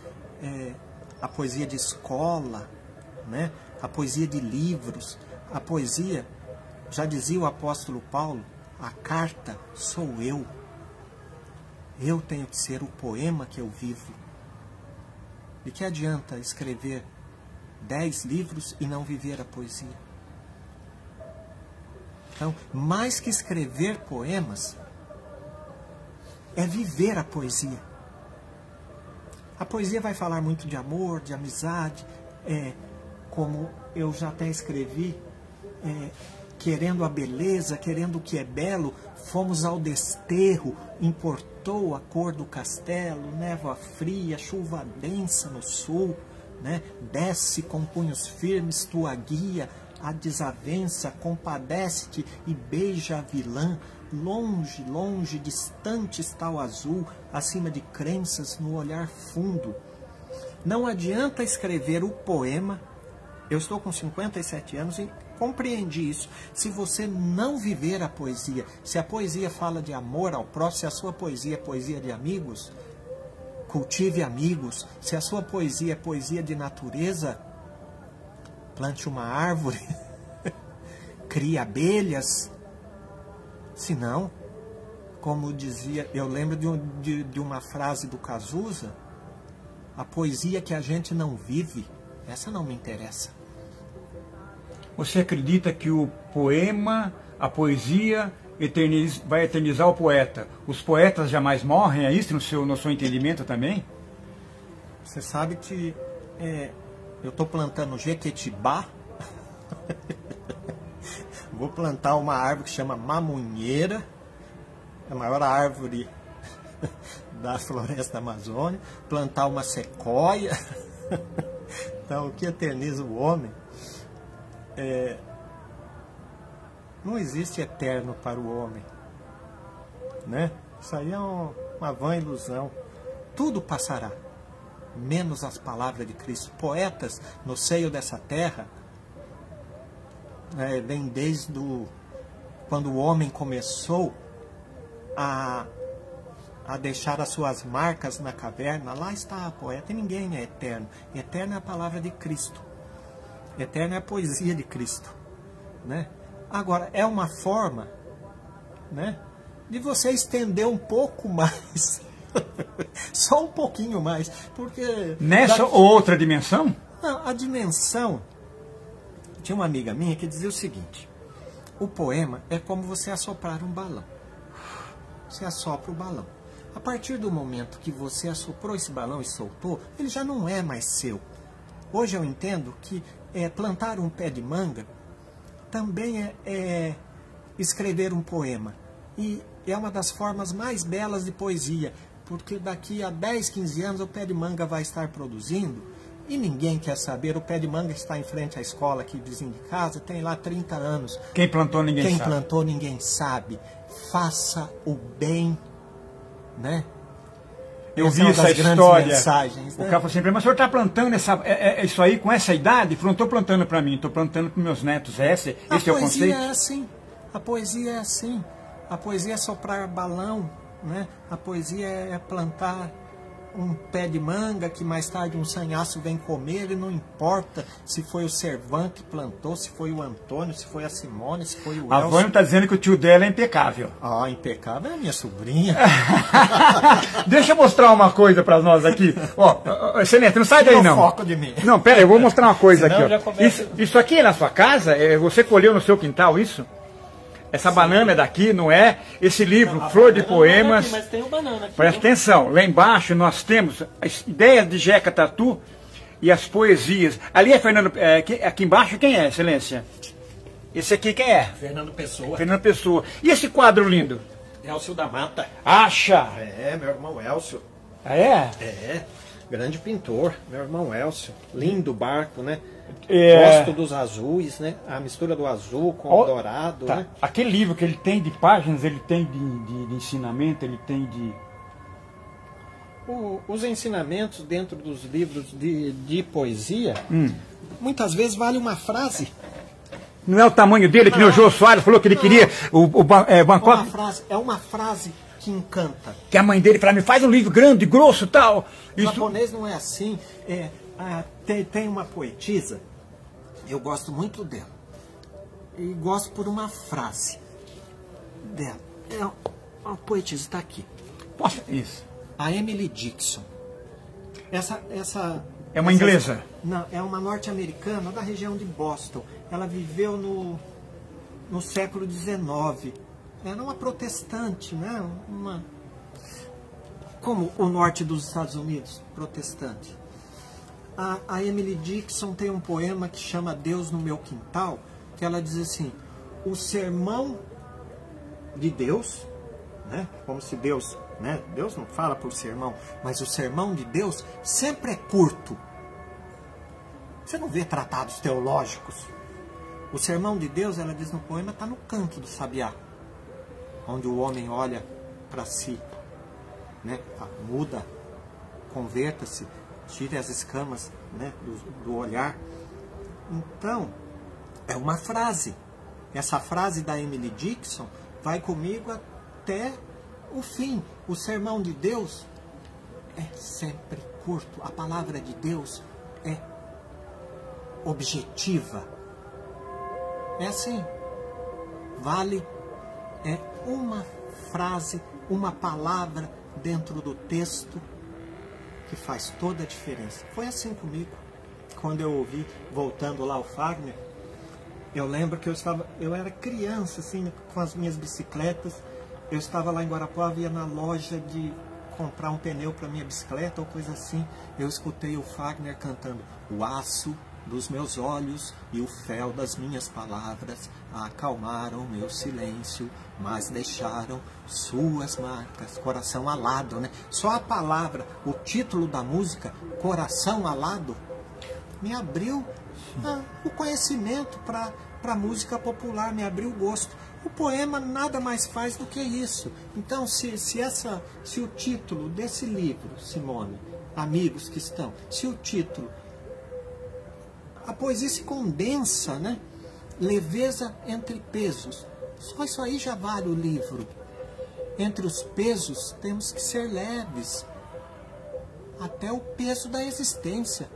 a poesia de escola, né? A poesia de livros. A poesia, já dizia o apóstolo Paulo, a carta sou eu. Eu tenho que ser o poema que eu vivo. De que adianta escrever 10 livros e não viver a poesia? Então, mais que escrever poemas, é viver a poesia. A poesia vai falar muito de amor, de amizade, como eu já até escrevi, querendo a beleza, querendo o que é belo, fomos ao desterro, importou a cor do castelo, névoa fria, chuva densa no sul, né? Desce com punhos firmes tua guia, a desavença, compadece-te e beija a vilã. Longe, longe, distante está o azul, acima de crenças no olhar fundo. Não adianta escrever o poema, eu estou com 57 anos e compreendi isso. Se você não viver a poesia, se a poesia fala de amor ao próximo, se a sua poesia é poesia de amigos, cultive amigos. Se a sua poesia é poesia de natureza, plante uma árvore, crie abelhas. Se não, como dizia, eu lembro de uma frase do Cazuza, a poesia que a gente não vive, essa não me interessa. Você acredita que o poema, a poesia, vai eternizar o poeta? Os poetas jamais morrem, é isso no seu entendimento também? Você sabe que eu estou plantando jequitibá. Vou plantar uma árvore que chama mamunheira, a maior árvore da floresta amazônica. Plantar uma sequoia. Então, o que eterniza o homem não existe eterno para o homem, né? Isso aí é uma vã ilusão. Tudo passará, menos as palavras de Cristo. Poetas no seio dessa terra, vem desde quando o homem começou a deixar as suas marcas na caverna. Lá está a poeta, e ninguém é eterno. Eterno é a palavra de Cristo. Eterno é a poesia de Cristo, né? Agora, é uma forma, né, de você estender um pouco mais, só um pouquinho mais, porque... Nessa ou outra dimensão? Não, a dimensão... Tinha uma amiga minha que dizia o seguinte: o poema é como você assoprar um balão. Você assopra o balão. A partir do momento que você assoprou esse balão e soltou, ele já não é mais seu. Hoje eu entendo que plantar um pé de manga também é escrever um poema. E é uma das formas mais belas de poesia, porque daqui a 10, 15 anos o pé de manga vai estar produzindo e ninguém quer saber. O pé de manga está em frente à escola aqui vizinho de casa, tem lá 30 anos. Quem plantou ninguém sabe. Quem plantou ninguém sabe. Faça o bem, né? Eu vi essa história. Mensagens, né? O cara falou assim, mas o senhor está plantando isso aí com essa idade? Ele falou, não estou plantando para mim, estou plantando para meus netos. Esse é o conceito? A poesia é assim. A poesia é assim. A poesia é soprar balão, né? A poesia é plantar um pé de manga que mais tarde um sanhaço vem comer, e não importa se foi o Servan que plantou, se foi o Antônio, se foi a Simone, se foi o Elcio. A Vânia está dizendo que o tio dela é impecável. Ah, impecável é a minha sobrinha. Deixa eu mostrar uma coisa para nós aqui. Ó, excelente, não sai daí não. Foco de mim. Não, pera, eu vou mostrar uma coisa Senão aqui. Ó. Isso aqui é na sua casa? Você colheu no seu quintal isso? Essa banana é daqui, não é? Esse livro, não, Flor de Poemas. Aqui, mas tem um banana aqui. Presta atenção, lá embaixo nós temos as ideias de Jeca Tatu e as poesias. Ali é Fernando. Aqui embaixo quem é, Excelência? Esse aqui quem é? Fernando Pessoa. Fernando Pessoa. E esse quadro lindo? Elcio da Mata. Acha? É, meu irmão Elcio. Ah, é? É, grande pintor, meu irmão Elcio. Lindo barco, né? É... Gosto dos azuis, né? A mistura do azul com o dourado, tá. Né? Aquele livro que ele tem de páginas, ele tem de ensinamento, ele tem de... Os ensinamentos dentro dos livros de poesia, muitas vezes vale uma frase. Não é o tamanho dele, que nem o Jô Soares falou que ele queria o Bangkok? É uma frase que encanta. Que a mãe dele fala, me faz um livro grande, grosso e tal. O japonês não é assim. Tem uma poetisa, eu gosto muito dela, e gosto por uma frase dela. A poetisa está aqui. Poxa, isso. A Emily Dickinson. Essa É uma inglesa? Não, é uma norte-americana da região de Boston. Ela viveu no século XIX. Era uma protestante, né? Como o norte dos Estados Unidos, protestante. A Emily Dickinson tem um poema que chama Deus no Meu Quintal, que ela diz assim: o sermão de Deus, né? Como se Deus, né? Deus não fala por sermão, mas o sermão de Deus sempre é curto. Você não vê tratados teológicos. O sermão de Deus, ela diz no poema, está no canto do sabiá, onde o homem olha para si, né? Muda, converta-se, tire as escamas, né? do olhar. Então, é uma frase. Essa frase da Emily Dickinson vai comigo até o fim. O sermão de Deus é sempre curto. A palavra de Deus é objetiva. É assim. Vale uma frase, uma palavra dentro do texto que faz toda a diferença. Foi assim comigo. Quando eu ouvi, voltando lá ao Fagner, eu lembro que eu era criança, assim, com as minhas bicicletas. Eu estava lá em Guarapuava, ia na loja de comprar um pneu para minha bicicleta ou coisa assim. Eu escutei o Fagner cantando: o aço dos meus olhos e o fel das minhas palavras acalmaram meu silêncio, mas deixaram suas marcas. Coração alado, né? Só a palavra, o título da música, Coração Alado, me abriu o conhecimento para a música popular, me abriu o gosto. O poema nada mais faz do que isso. Então, se o título desse livro, Simone, amigos que estão, se o título, a poesia se condensa, né? Leveza entre pesos. Só isso aí já vale o livro. Entre os pesos temos que ser leves. Até o peso da existência.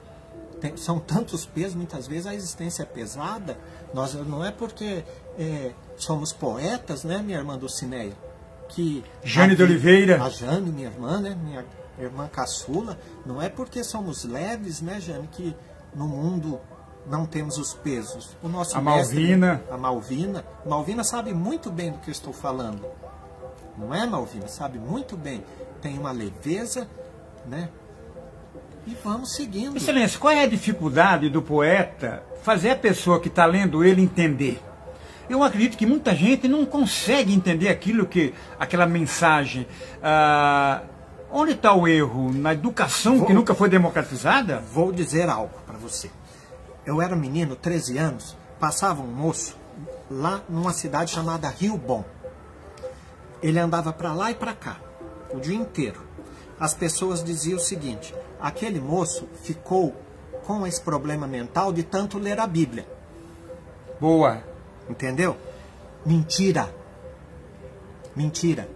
São tantos pesos, muitas vezes a existência é pesada. Nós, não é porque somos poetas, né, minha irmã Dulcineia? Que Jane de Oliveira. A Jane, minha irmã, né, minha irmã caçula. Não é porque somos leves, né, Jane, que no mundo não temos os pesos. O nosso Malvina. A Malvina. Malvina sabe muito bem do que eu estou falando. Não é, Malvina? Sabe muito bem. Tem uma leveza, né? E vamos seguindo. Excelência, qual é a dificuldade do poeta fazer a pessoa que está lendo ele entender? Eu acredito que muita gente não consegue entender aquela mensagem. Onde está o erro? Na educação que nunca foi democratizada? Vou dizer algo para você. Eu era menino, 13 anos, passava um moço lá numa cidade chamada Rio Bom. Ele andava para lá e para cá, o dia inteiro. As pessoas diziam o seguinte: aquele moço ficou com esse problema mental de tanto ler a Bíblia. Boa. Entendeu? Mentira. Mentira.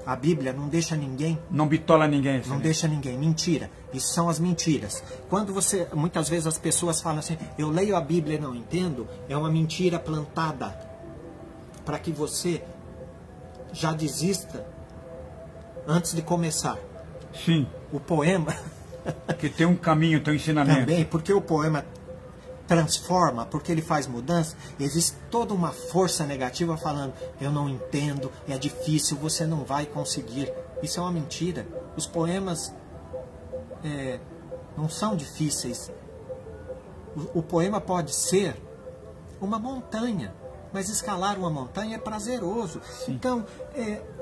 A Bíblia não deixa ninguém... Não bitola ninguém. Não deixa ninguém. Mentira. Isso são as mentiras. Quando você... Muitas vezes as pessoas falam assim: eu leio a Bíblia e não entendo. É uma mentira plantada para que você já desista antes de começar. Sim. O poema... que tem um caminho, tem um ensinamento. Também, porque o poema transforma, porque ele faz mudança. Existe toda uma força negativa falando: eu não entendo, é difícil, você não vai conseguir. Isso é uma mentira. Os poemas não são difíceis. O poema pode ser uma montanha, mas escalar uma montanha é prazeroso. Sim. Então,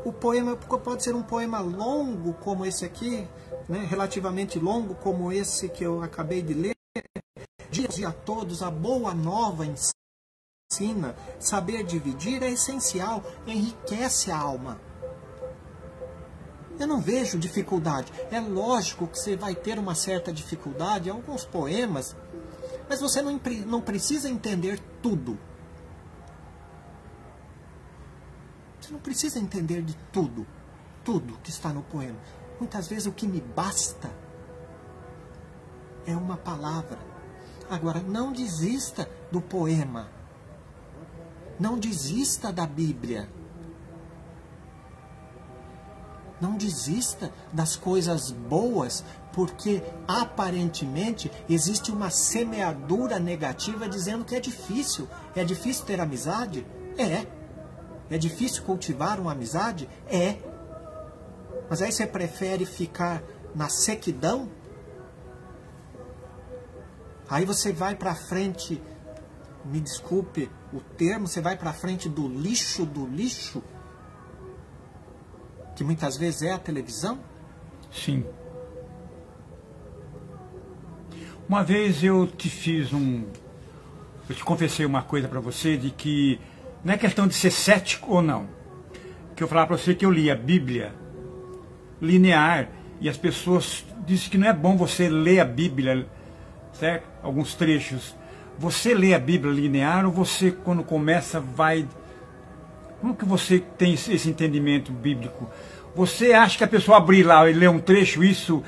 o poema pode ser um poema longo como esse aqui, né, relativamente longo como esse que eu acabei de ler. Dias a todos, a boa nova ensina. Saber dividir é essencial, enriquece a alma. Eu não vejo dificuldade. É lógico que você vai ter uma certa dificuldade em alguns poemas, mas você não precisa entender tudo. Você não precisa entender de tudo que está no poema. Muitas vezes o que me basta é uma palavra. Agora, não desista do poema. Não desista da Bíblia. Não desista das coisas boas, porque aparentemente existe uma semeadura negativa dizendo que é difícil. É difícil ter amizade? É. É difícil cultivar uma amizade? É. Mas aí você prefere ficar na sequidão? Aí você vai para frente, me desculpe o termo, você vai para frente do lixo, que muitas vezes é a televisão? Sim. Uma vez eu te confessei uma coisa para você, de que não é questão de ser cético ou não. Que eu falava para você que eu li a Bíblia linear, e as pessoas dizem que não é bom você ler a Bíblia, certo? Alguns trechos. Você lê a Bíblia linear, ou você, quando começa, vai... Como que você tem esse entendimento bíblico? Você acha que a pessoa abrir lá e ler um trecho, isso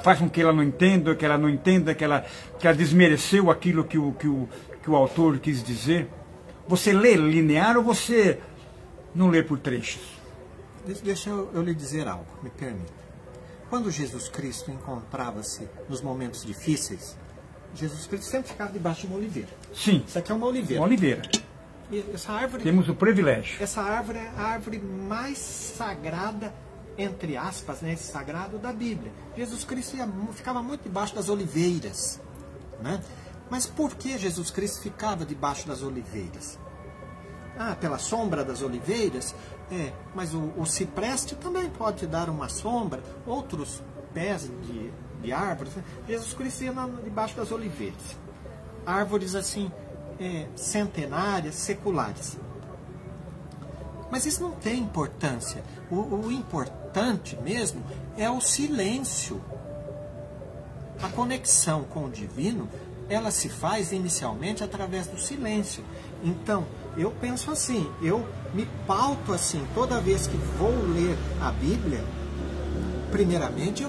faz com que ela não entenda, que ela desmereceu aquilo que o autor quis dizer? Você lê linear ou você não lê por trechos? Deixa eu lhe dizer algo, me permita. Quando Jesus Cristo encontrava-se nos momentos difíceis, Jesus Cristo sempre ficava debaixo de uma oliveira. Sim. Isso aqui é uma oliveira. Uma oliveira. E essa árvore, temos o privilégio. Essa árvore é a árvore mais sagrada, entre aspas, né, sagrado da Bíblia. Jesus Cristo ficava muito debaixo das oliveiras, né? Mas por que Jesus Cristo ficava debaixo das oliveiras? Ah, pela sombra das oliveiras? Mas o cipreste também pode dar uma sombra, outros pés de árvores, né? Jesus Cristo ia debaixo das oliveiras. Árvores assim, centenárias, seculares. Mas isso não tem importância. O importante mesmo é o silêncio. A conexão com o divino, ela se faz inicialmente através do silêncio. Então, eu penso assim, eu me pauto assim, toda vez que vou ler a Bíblia, primeiramente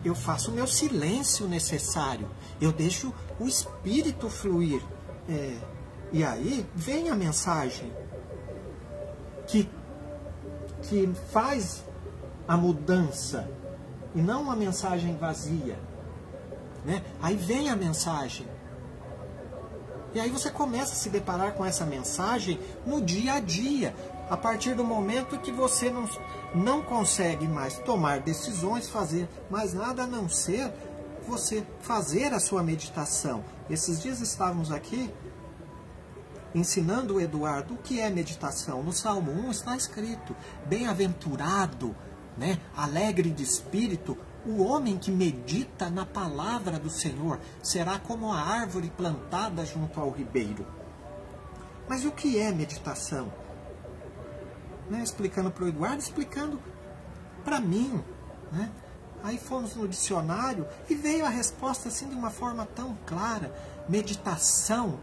eu faço o meu silêncio necessário. Eu deixo o Espírito fluir. E aí vem a mensagem que faz a mudança, e não uma mensagem vazia, né? Aí vem a mensagem. E aí você começa a se deparar com essa mensagem no dia a dia, a partir do momento que você não consegue mais tomar decisões, fazer mais nada a não ser você fazer a sua meditação. Esses dias estávamos aqui ensinando o Eduardo o que é meditação. No Salmo 1 está escrito: bem-aventurado, né, alegre de espírito, o homem que medita na palavra do Senhor, será como a árvore plantada junto ao ribeiro. Mas o que é meditação? Né, explicando para o Eduardo, explicando para mim, né? Aí fomos no dicionário e veio a resposta assim de uma forma tão clara. Meditação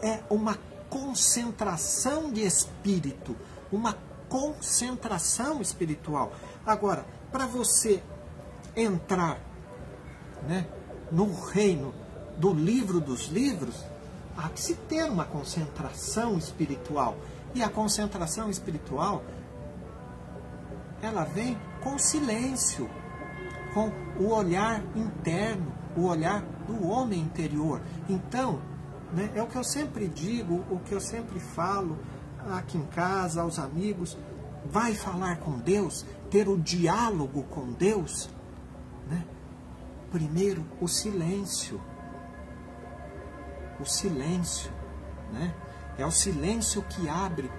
é uma concentração de espírito, uma concentração espiritual. Agora, para você entrar, né, no reino do livro dos livros, há que se ter uma concentração espiritual. E a concentração espiritual, ela vem com silêncio, com o olhar interno, o olhar do homem interior. Então, né, é o que eu sempre digo, o que eu sempre falo aqui em casa, aos amigos: vai falar com Deus, ter o diálogo com Deus, né? Primeiro, o silêncio. O silêncio, né? É o silêncio que abre,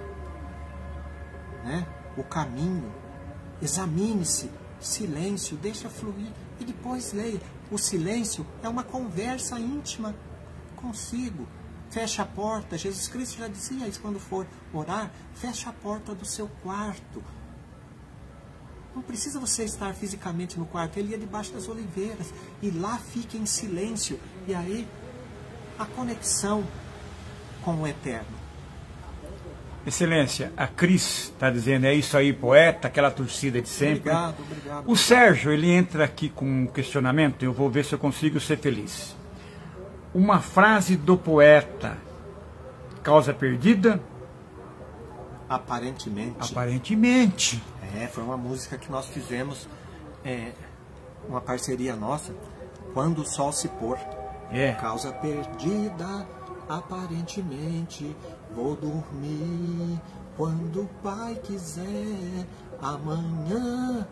né, o caminho. Examine-se, silêncio, deixa fluir e depois leia. O silêncio é uma conversa íntima consigo. Fecha a porta. Jesus Cristo já dizia isso quando for orar: fecha a porta do seu quarto. Não precisa você estar fisicamente no quarto. Ele ia debaixo das oliveiras e lá fica em silêncio. E aí a conexão com o eterno. Excelência, a Cris está dizendo: é isso aí, poeta, aquela torcida de sempre. Obrigado, obrigado. O Sérgio, ele entra aqui com um questionamento, eu vou ver se eu consigo ser feliz. Uma frase do poeta, causa perdida? Aparentemente. Aparentemente. Foi uma música que nós fizemos, uma parceria nossa, Quando o Sol se Pôr. Causa perdida, aparentemente, vou dormir quando o Pai quiser. Amanhã,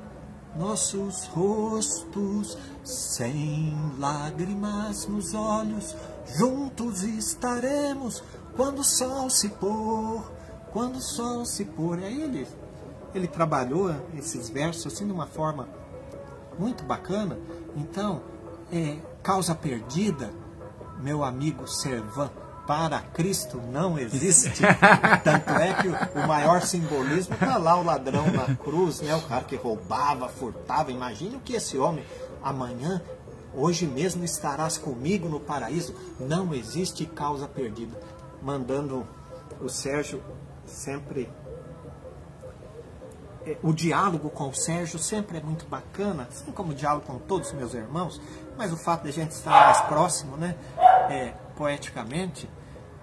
nossos rostos, sem lágrimas nos olhos, juntos estaremos quando o sol se pôr, quando o sol se pôr. E aí ele trabalhou esses versos assim de uma forma muito bacana. Então, causa perdida, meu amigo Servan, para Cristo não existe. Tanto é que o maior simbolismo está lá, o ladrão na cruz, né? O cara que roubava, furtava. Imagine o que esse homem, amanhã, hoje mesmo estarás comigo no paraíso. Não existe causa perdida. Mandando o Sérgio sempre... O diálogo com o Sérgio sempre é muito bacana, assim como o diálogo com todos os meus irmãos, mas o fato de a gente estar mais próximo, né, poeticamente,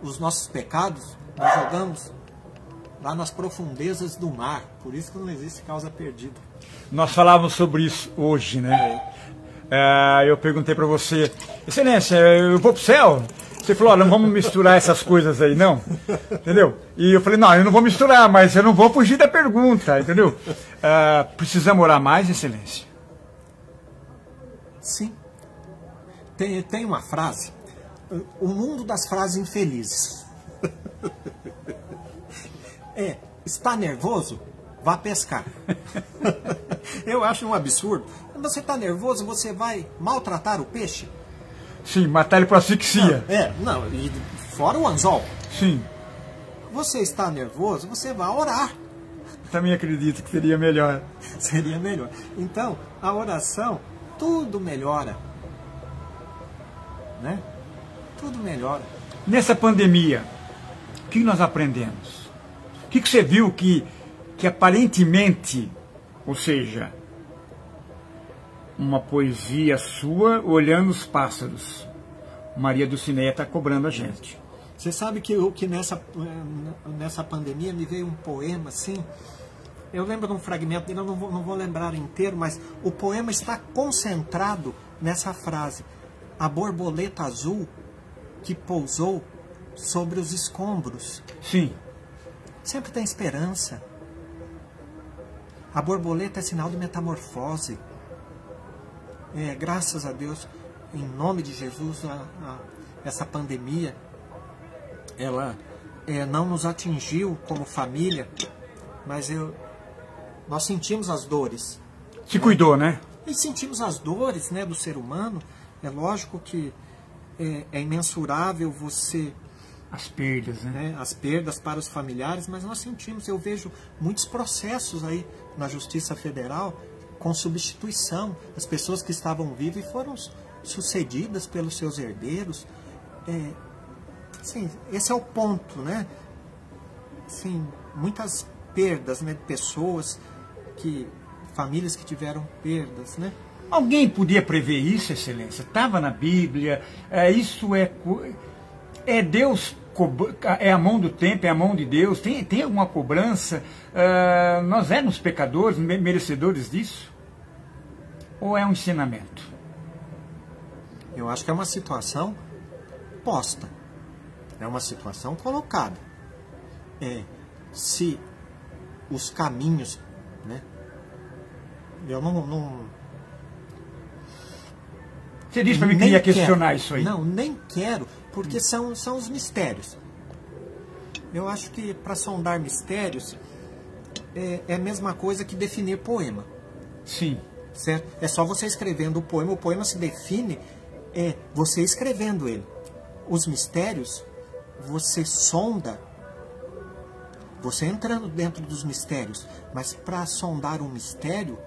os nossos pecados nós jogamos lá nas profundezas do mar, por isso que não existe causa perdida. Nós falávamos sobre isso hoje, né? Eu perguntei para você, Excelência, eu vou pro céu? Você falou, não vamos misturar essas coisas aí, não? Entendeu? E eu falei, não, eu não vou misturar, mas eu não vou fugir da pergunta, entendeu? Precisamos orar mais, Excelência? Sim. Tem uma frase, o mundo das frases infelizes. Está nervoso? Vá pescar. Eu acho um absurdo. Quando você está nervoso, você vai maltratar o peixe? Sim, matar ele por asfixia. Não, e fora o anzol. Sim. Você está nervoso, você vai orar. Também acredito que seria melhor. Seria melhor. Então, a oração, tudo melhora. Né? Tudo melhora. Nessa pandemia, o que nós aprendemos? O que você viu que aparentemente, ou seja, uma poesia sua olhando os pássaros. Maria Dulcinea está cobrando a gente. Você sabe que nessa pandemia me veio um poema assim. Eu lembro de um fragmento dele, eu não vou lembrar inteiro, mas o poema está concentrado nessa frase. A borboleta azul que pousou sobre os escombros. Sim. Sempre tem esperança. A borboleta é sinal de metamorfose. Graças a Deus, em nome de Jesus, essa pandemia, ela não nos atingiu como família, mas nós sentimos as dores. Se cuidou, né? E sentimos as dores, né, do ser humano. É lógico que é imensurável você... As perdas, né? As perdas para os familiares, mas nós sentimos, eu vejo muitos processos aí na Justiça Federal com substituição. As pessoas que estavam vivas e foram sucedidas pelos seus herdeiros. Assim, esse é o ponto, né? Assim, muitas perdas, né, de pessoas, famílias que tiveram perdas, né? Alguém podia prever isso, Excelência? Estava na Bíblia, isso é Deus, é a mão do tempo, é a mão de Deus, tem alguma cobrança? Nós éramos pecadores, merecedores disso? Ou é um ensinamento? Eu acho que é uma situação posta, é uma situação colocada. Se os caminhos, né? Eu não Você disse para mim que ia questionar isso aí. Não, nem quero, porque são os mistérios. Eu acho que para sondar mistérios é a mesma coisa que definir poema. Sim. Certo? É só você escrevendo o poema se define você escrevendo ele. Os mistérios, você sonda, você entrando dentro dos mistérios, mas para sondar um mistério,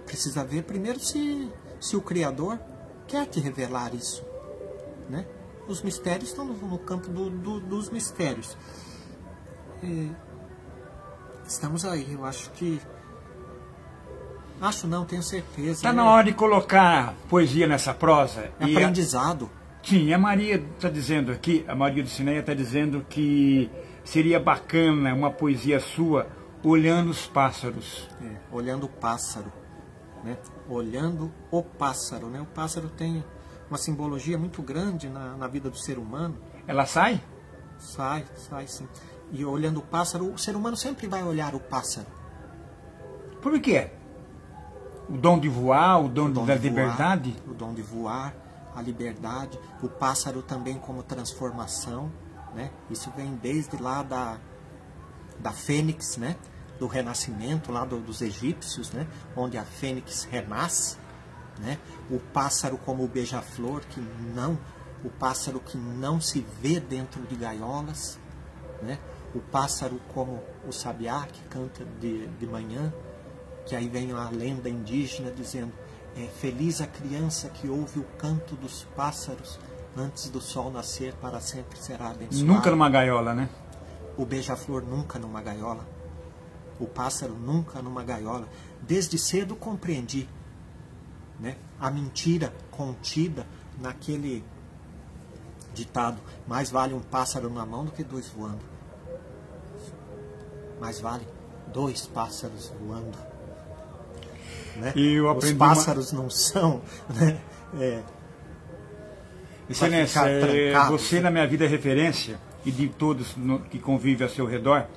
precisa ver primeiro se o Criador quer te revelar isso, né? Os mistérios estão no campo dos mistérios. Estamos aí, eu acho que... Acho não, tenho certeza. Está na hora de colocar poesia nessa prosa. Aprendizado. Sim, a Maria está dizendo aqui, a Maria Dulcinea está dizendo que seria bacana uma poesia sua, Olhando os Pássaros. Olhando o pássaro, né? Olhando o pássaro, né? O pássaro tem uma simbologia muito grande na vida do ser humano. Ela sai? Sai sim. E olhando o pássaro, o ser humano sempre vai olhar o pássaro. Por quê? O dom de voar, o dom da liberdade? O dom de voar, a liberdade. O pássaro também como transformação, né? Isso vem desde lá da fênix, né? Do renascimento lá dos egípcios, né? Onde a fênix renasce, né? O pássaro como o beija-flor, o pássaro que não se vê dentro de gaiolas, né? O pássaro como o sabiá que canta de manhã, que aí vem a lenda indígena dizendo: feliz a criança que ouve o canto dos pássaros antes do sol nascer, para sempre será abençoado. Nunca numa gaiola, né? O beija-flor nunca numa gaiola. O pássaro nunca numa gaiola. Desde cedo compreendi, né, a mentira contida naquele ditado: mais vale um pássaro na mão do que 2 voando. Mais vale 2 pássaros voando. Né? E eu aprendi os pássaros não são, né, Excelência, você na minha vida é referência, e de todos que convivem ao seu redor.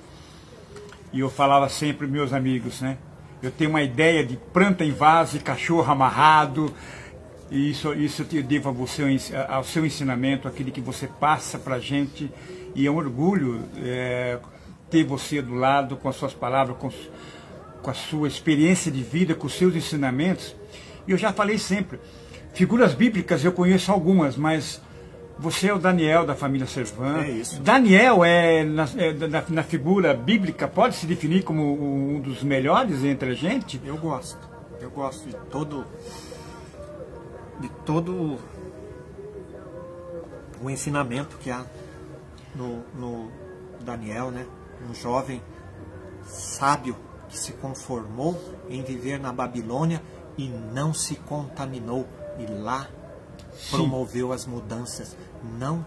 E eu falava sempre, meus amigos, né? Eu tenho uma ideia de planta em vaso e cachorro amarrado. E isso eu devo a você, ao seu ensinamento, aquele que você passa para a gente. E é um orgulho ter você do lado, com as suas palavras, com a sua experiência de vida, com os seus ensinamentos. E eu já falei sempre, figuras bíblicas eu conheço algumas, mas você é o Daniel da família Servan. É isso. Daniel na figura bíblica, pode se definir como um dos melhores entre a gente? Eu gosto de todo o ensinamento que há no Daniel, né? Um jovem sábio que se conformou em viver na Babilônia e não se contaminou, e lá promoveu as mudanças. Não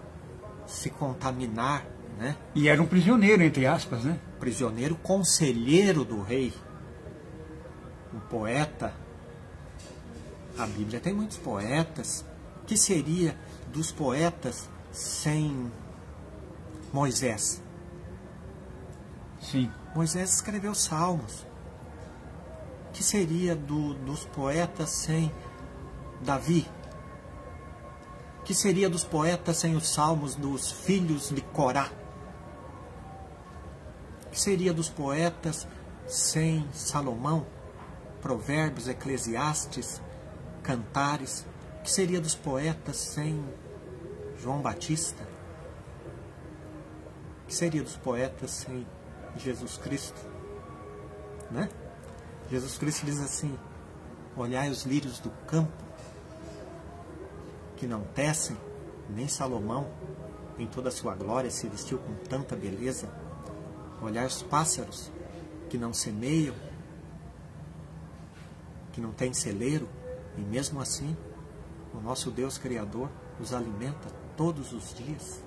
se contaminar, né? E era um prisioneiro, entre aspas, né? Prisioneiro, conselheiro do rei, um poeta. A Bíblia tem muitos poetas. O que seria dos poetas sem Moisés? Sim. Moisés escreveu salmos. O que seria dos poetas sem Davi? O que seria dos poetas sem os salmos dos filhos de Corá? O que seria dos poetas sem Salomão? Provérbios, Eclesiastes, Cantares. O que seria dos poetas sem João Batista? O que seria dos poetas sem Jesus Cristo? Né? Jesus Cristo diz assim: olhai os lírios do campo, que não tecem, nem Salomão em toda a sua glória se vestiu com tanta beleza. Olhai os pássaros, que não semeiam, que não têm celeiro, e mesmo assim o nosso Deus Criador os alimenta todos os dias.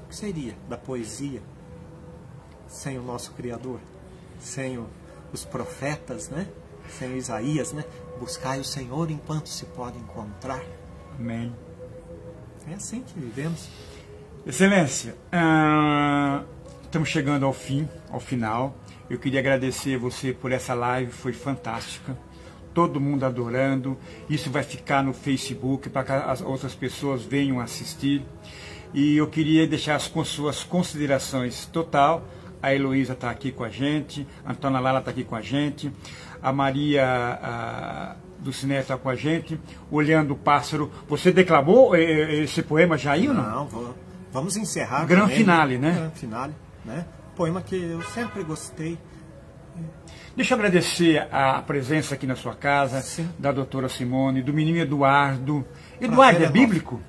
O que seria da poesia sem o nosso Criador? Sem os profetas, né? Sem Isaías, né? Buscai o Senhor enquanto se pode encontrar. Amém. É assim que vivemos. Excelência, estamos chegando ao final. Eu queria agradecer você por essa live, foi fantástica. Todo mundo adorando. Isso vai ficar no Facebook para que as outras pessoas venham assistir. E eu queria deixar as suas considerações total. A Heloísa está aqui com a gente, a Antônia Lala está aqui com a gente, a Maria do Ciné está com a gente, Olhando o Pássaro. Você declamou esse poema já aí ou não? Não, vamos encerrar. Gran finale, né? Gran finale, né? Poema que eu sempre gostei. Deixa eu agradecer a presença aqui na sua casa, sim, da doutora Simone, do menino Eduardo. Eduardo é bíblico?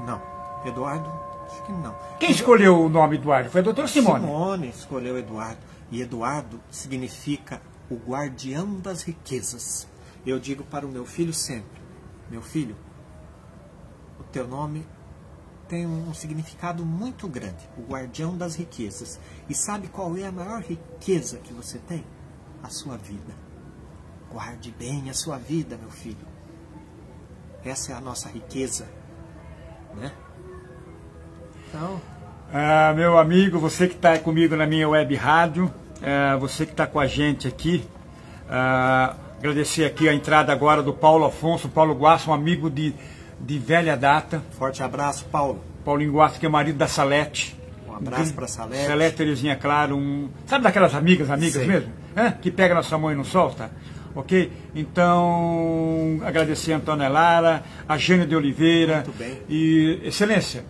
Não, Eduardo, acho que não. Quem escolheu o nome Eduardo? Foi a doutora Simone. Simone escolheu Eduardo. E Eduardo significa o guardião das riquezas. Eu digo para o meu filho sempre: meu filho, o teu nome tem um significado muito grande, o guardião das riquezas. E sabe qual é a maior riqueza que você tem? A sua vida. Guarde bem a sua vida, meu filho. Essa é a nossa riqueza, né? Então... meu amigo, você que está comigo na minha web rádio, você que está com a gente aqui, agradecer aqui a entrada agora do Paulo Afonso, Paulo Guasso, um amigo de velha data. Forte abraço, Paulo. Paulinho Guasso, que é marido da Salete. Um abraço para Salete. Salete, Terezinha Claro, sabe daquelas amigas Sim. mesmo? Que pega na sua mão e não solta? Ok? Então, agradecer a Antônia Lara, a Jânia de Oliveira. Muito bem. E, Excelência,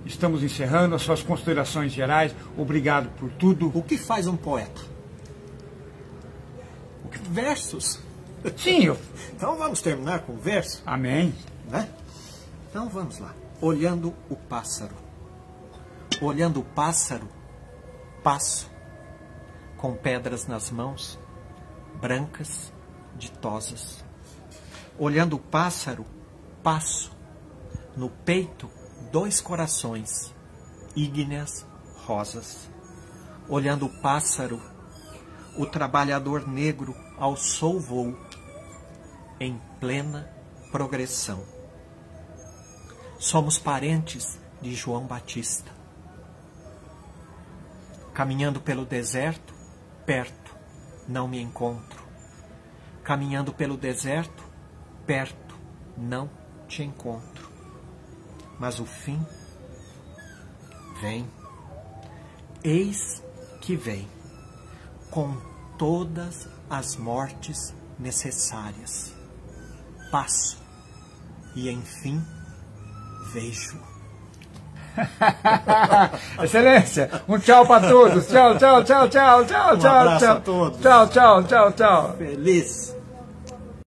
estamos encerrando as suas considerações gerais. Obrigado por tudo. O que faz um poeta? Versos. Sim, Então vamos terminar com verso? Amém. Né? Então vamos lá. Olhando o pássaro. Olhando o pássaro, passo, com pedras nas mãos, brancas, ditosas. Olhando o pássaro, passo, no peito, 2 corações, ígneas, rosas. Olhando o pássaro, o trabalhador negro alçou voo, em plena progressão. Somos parentes de João Batista. Caminhando pelo deserto, perto, não me encontro. Caminhando pelo deserto, perto, não te encontro. Mas o fim vem. Eis que vem, com todas as mortes necessárias. Passo e, enfim, vejo. Excelência, um tchau para todos. Tchau, tchau, tchau, tchau, tchau, tchau, Um abraço tchau. a todos. Tchau, tchau, tchau, tchau. Feliz.